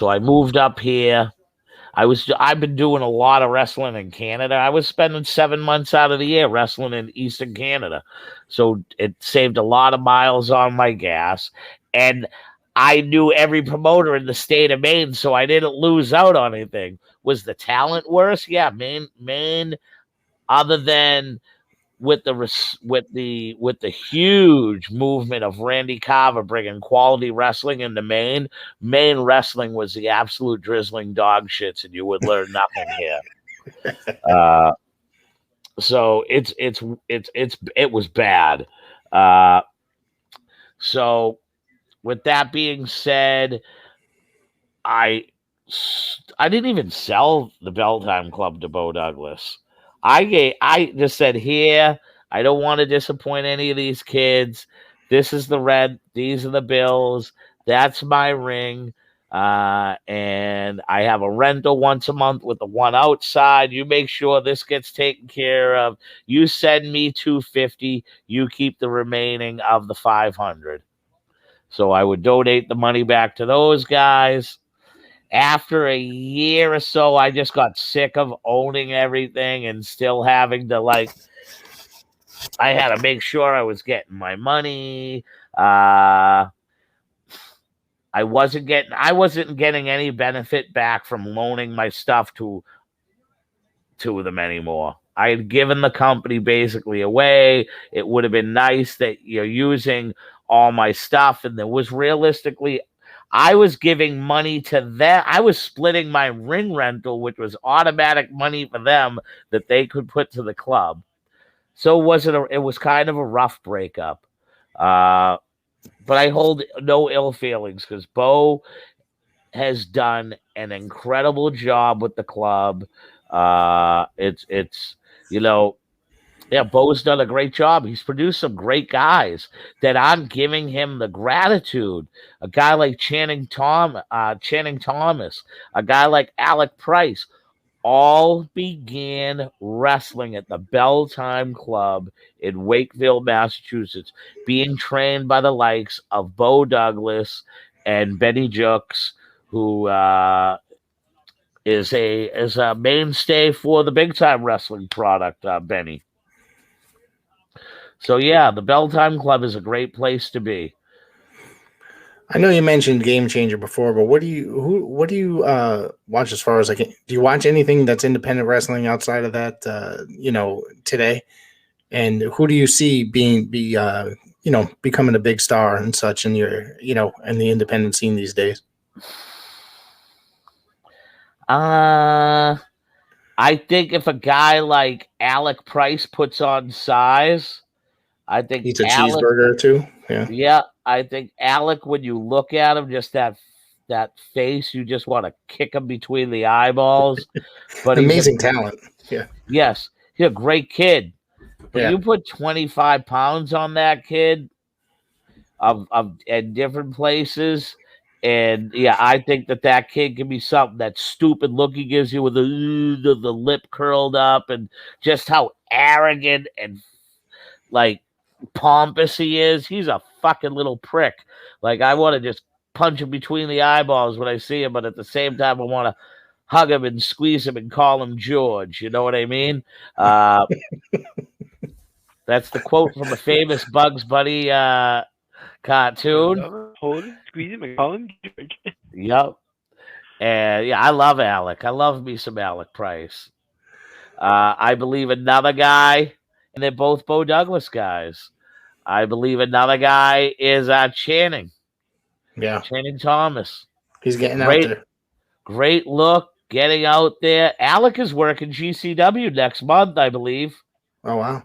I moved up here. I've been doing a lot of wrestling in Canada. I was spending 7 months out of the year wrestling in Eastern Canada. So it saved a lot of miles on my gas. And I knew every promoter in the state of Maine, so I didn't lose out on anything. Was the talent worse? Yeah, Maine, other than with the huge movement of Randy Carver bringing quality wrestling into Maine wrestling was the absolute drizzling dog shits, and you would learn nothing here. So it was bad. So with that being said, I didn't even sell the Valentine Club to Beau Douglas. I just said, here, I don't want to disappoint any of these kids. This is the rent. These are the bills. That's my ring. And I have a rental once a month with the one outside. You make sure this gets taken care of. You send me $250. You keep the remaining of the $500. So I would donate the money back to those guys. After a year or so, I just got sick of owning everything and still having to, I had to make sure I was getting my money. I wasn't getting any benefit back from loaning my stuff to them anymore. I had given the company basically away. It would have been nice that you're using all my stuff, and there was realistically, I was giving money to them. I was splitting my ring rental, which was automatic money for them that they could put to the club. So it was kind of a rough breakup. But I hold no ill feelings because Beau has done an incredible job with the club. It's yeah, Beau's done a great job. He's produced some great guys that I'm giving him the gratitude. A guy like Channing Thomas, a guy like Alec Price, all began wrestling at the Belltime Club in Wakeville, Massachusetts, being trained by the likes of Beau Douglas and Benny Jukes, who is a mainstay for the big time wrestling product, Benny. So yeah, the Belltime Club is a great place to be. I know you mentioned Game Changer before, but what do you watch as far as do you watch anything that's independent wrestling outside of that today? And who do you see becoming a big star and such in your in the independent scene these days? I think if a guy like Alec Price puts on size, I think eats a cheeseburger or two. Yeah, I think Alec, when you look at him, just that face, you just want to kick him between the eyeballs. But amazing talent. Yeah. Yes, he's a great kid. But you put 25 pounds on that kid at different places, and yeah, I think that kid can be something. That stupid look he gives you with the lip curled up, and just how arrogant and like pompous he is. He's a fucking little prick. Like, I want to just punch him between the eyeballs when I see him, but at the same time I want to hug him and squeeze him and call him George. You know what I mean? That's the quote from a famous Bugs Bunny cartoon. Hold him, squeeze him, and call him George. Yep. And yeah, I love Alec. I love me some Alec Price. I believe another guy, and they're both Beau Douglas guys. I believe another guy is Channing. Yeah. Channing Thomas. He's getting out there. Great look, getting out there. Alec is working GCW next month, I believe. Oh, wow.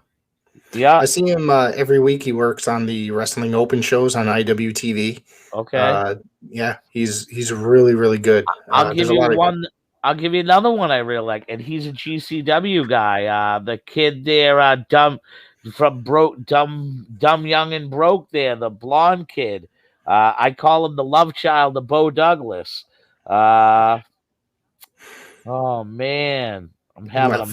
Yeah. I see him every week. He works on the Wrestling Open shows on IWTV. Okay. Yeah, he's really, really good. I'll give you one. I'll give you another one I really like, and he's a GCW guy. The kid there, dumb young and broke there, the blonde kid. I call him the love child of Beau Douglas. Oh man, I'm having a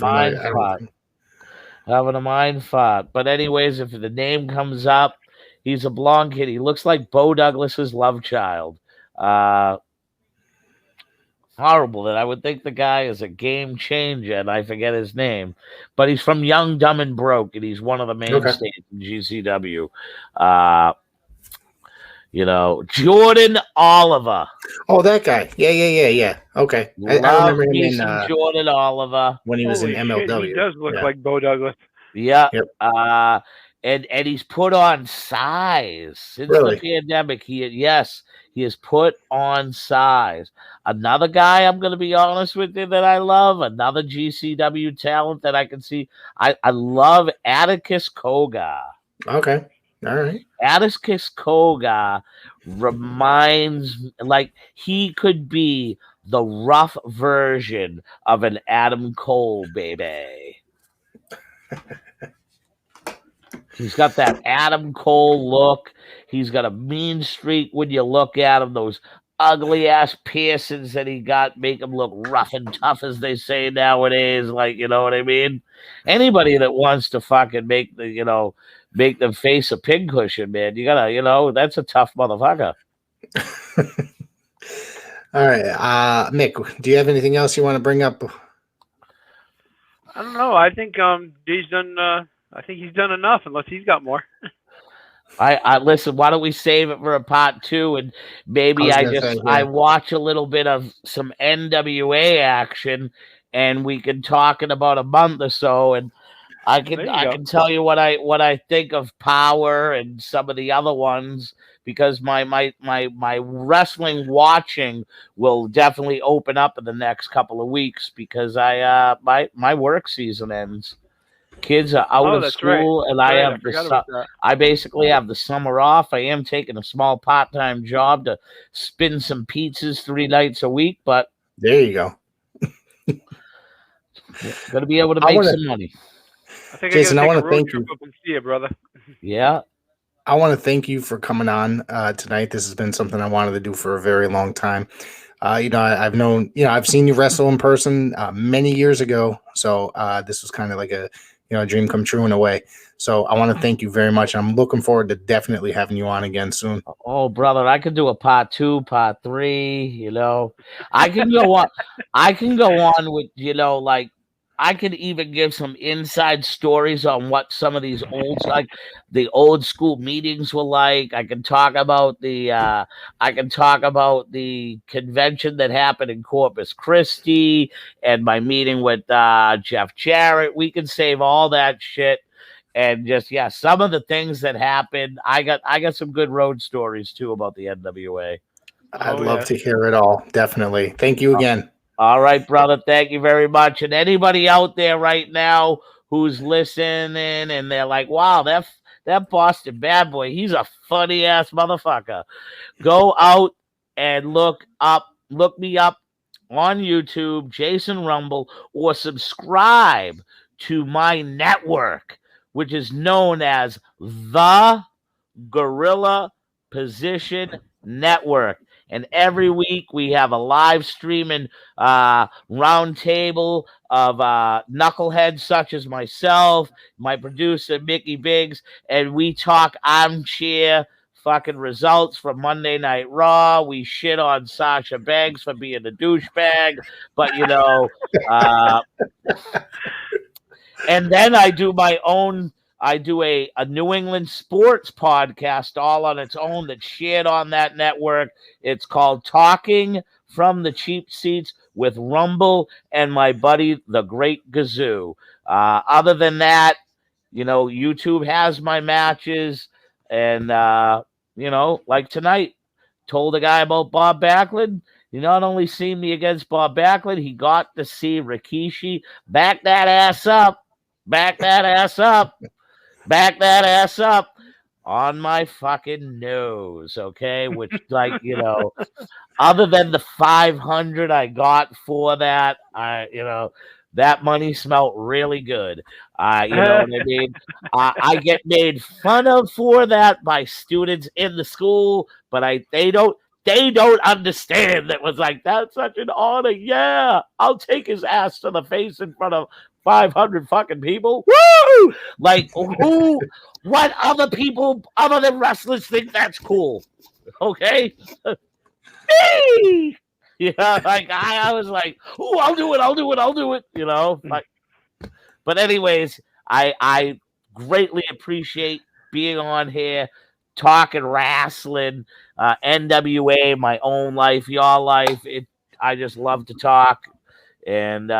mind fart. But anyways, if the name comes up, he's a blonde kid. He looks like Beau Douglas's love child. Horrible that I would think the guy is a game changer, and I forget his name, but he's from Young, Dumb, and Broke, and he's one of the mainstays in GCW. Jordan Oliver. Oh, that guy. Yeah. Okay. I remember him in Jordan Oliver when he was in MLW. He does look like Beau Douglas. Yeah. Yep. And he's put on size since the pandemic. He has put on size. Another guy, I'm going to be honest with you, that I love, another GCW talent that I can see. I love Atticus Koga. Okay. All right. Atticus Koga reminds, like, he could be the rough version of an Adam Cole, baby. He's got that Adam Cole look. He's got a mean streak when you look at him. Those ugly ass piercings that he got make him look rough and tough, as they say nowadays. Like, you know what I mean? Anybody that wants to fucking make them face a pincushion, man, you gotta, that's a tough motherfucker. All right, Mick, do you have anything else you want to bring up? I don't know. I think he's done. I think he's done enough, unless he's got more. I listen. Why don't we save it for a part 2, and maybe I watch a little bit of some NWA action, and we can talk in about a month or so, and I can tell you what I think of Power and some of the other ones, because my wrestling watching will definitely open up in the next couple of weeks, because my work season ends. Kids are out of school, and I basically have the summer off. I am taking a small part-time job to spin some pizzas 3 nights a week, but There you go. Going to be able to make some money. I think Jason, I want to thank you. Up and see you, brother. Yeah. I want to thank you for coming on tonight. This has been something I wanted to do for a very long time. I've known, I've seen you wrestle in person many years ago. So this was kind of like a dream come true in a way. So I want to thank you very much. I'm looking forward to definitely having you on again soon. Oh, brother, I could do a part 2, part 3. I can go on. I can go on with like. I could even give some inside stories on what some of these the old school meetings were like. I can talk about the convention that happened in Corpus Christi and my meeting with Jeff Jarrett. We can save all that shit and just some of the things that happened. I got some good road stories too about the NWA. I'd love to hear it all. Definitely. Thank you again. All right, brother. Thank you very much. And anybody out there right now who's listening and they're like, wow, that Boston bad boy, he's a funny ass motherfucker. Go out and look me up on YouTube, Jason Rumble, or subscribe to my network, which is known as the Gorilla Position Network. And every week we have a live streaming round table of knuckleheads such as myself, my producer, Mickey Biggs, and we talk armchair fucking results from Monday Night Raw. We shit on Sasha Banks for being a douchebag, but and then I do my own. I do a New England sports podcast all on its own that's shared on that network. It's called Talking from the Cheap Seats with Rumble and my buddy, the Great Gazoo. Other than that, YouTube has my matches. And, like tonight, told a guy about Bob Backlund. He not only seen me against Bob Backlund, he got to see Rikishi back that ass up. Back that ass up. Back that ass up on my fucking nose, okay? Which, other than the $500 I got for that, that money smelled really good. You know what I mean? I get made fun of for that by students in the school, but they don't understand that was like, that's such an honor. Yeah, I'll take his ass to the face in front of 500 fucking people. Woo! Like, what other people other than wrestlers think that's cool? Okay? Me! Like I was like, oh, I'll do it. Like, but anyways, I greatly appreciate being on here, talking wrestling, NWA, my own life, your life. I just love to talk, and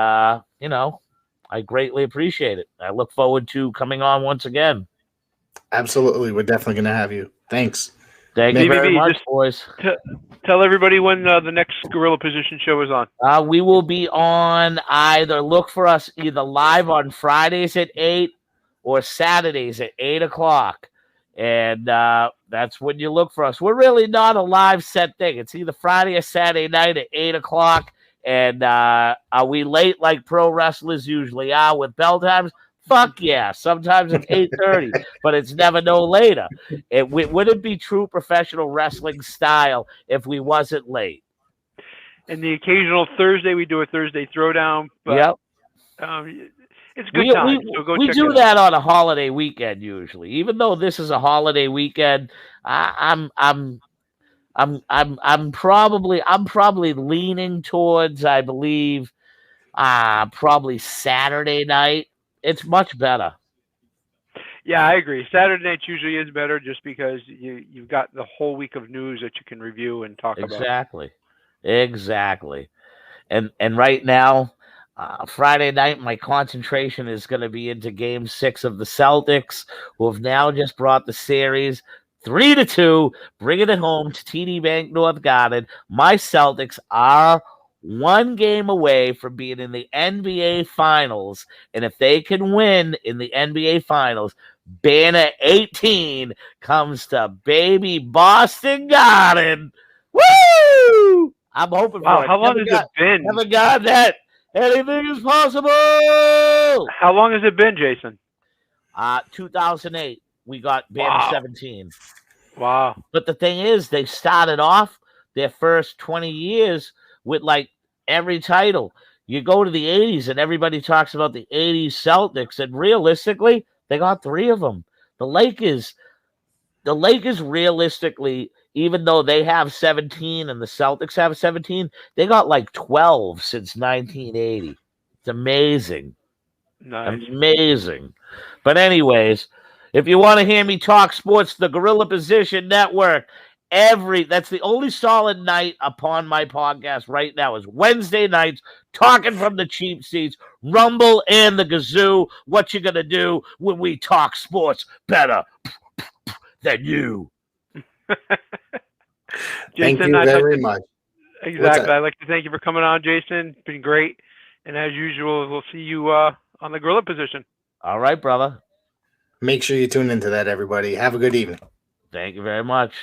I greatly appreciate it. I look forward to coming on once again. Absolutely. We're definitely going to have you. Thanks. Thank you very much, boys. Tell everybody when the next Gorilla Position show is on. We will be on look for us either live on Fridays at 8 or Saturdays at 8 o'clock. And that's when you look for us. We're really not a live set thing. It's either Friday or Saturday night at 8 o'clock. And are we late like pro wrestlers usually are with bell times? Fuck yeah. Sometimes it's 8:30, but it's never no later. It wouldn't be true professional wrestling style if we wasn't late. And the occasional Thursday, we do a Thursday Throwdown. But, yep. It's good time. So go we check do it that out. on a holiday weekend usually. Even though this is a holiday weekend, I'm probably leaning towards, I believe, probably Saturday night. It's much better. Yeah, I agree. Saturday night usually is better just because you've got the whole week of news that you can review and talk about. Exactly. And right now, Friday night, my concentration is going to be into Game 6 of the Celtics, who have now just brought the series 3-2, bringing it home to TD Bank North Garden. My Celtics are one game away from being in the NBA Finals, and if they can win in the NBA Finals, Banner 18 comes to baby Boston Garden. Woo! I'm hoping Wow, for it. how long has it been? Never got that. Anything is possible. How long has it been, Jason? 2008. We got banned Wow. 17. Wow. But the thing is, they started off their first 20 years with like every title. You go to the 80s and everybody talks about the 80s Celtics, and realistically, they got 3 of them. The Lakers realistically, even though they have 17 and the Celtics have 17, they got like 12 since 1980. It's amazing. Nice. Amazing. But anyways, if you want to hear me talk sports, the Gorilla Position Network, that's the only solid night upon my podcast right now is Wednesday nights, talking from the cheap seats, Rumble and the Gazoo. What you gonna do when we talk sports better than you? Thank Jason, you I'd very like much. Exactly. I'd like to thank you for coming on, Jason. It's been great. And as usual, we'll see you on the Gorilla Position. All right, brother. Make sure you tune into that, everybody. Have a good evening. Thank you very much.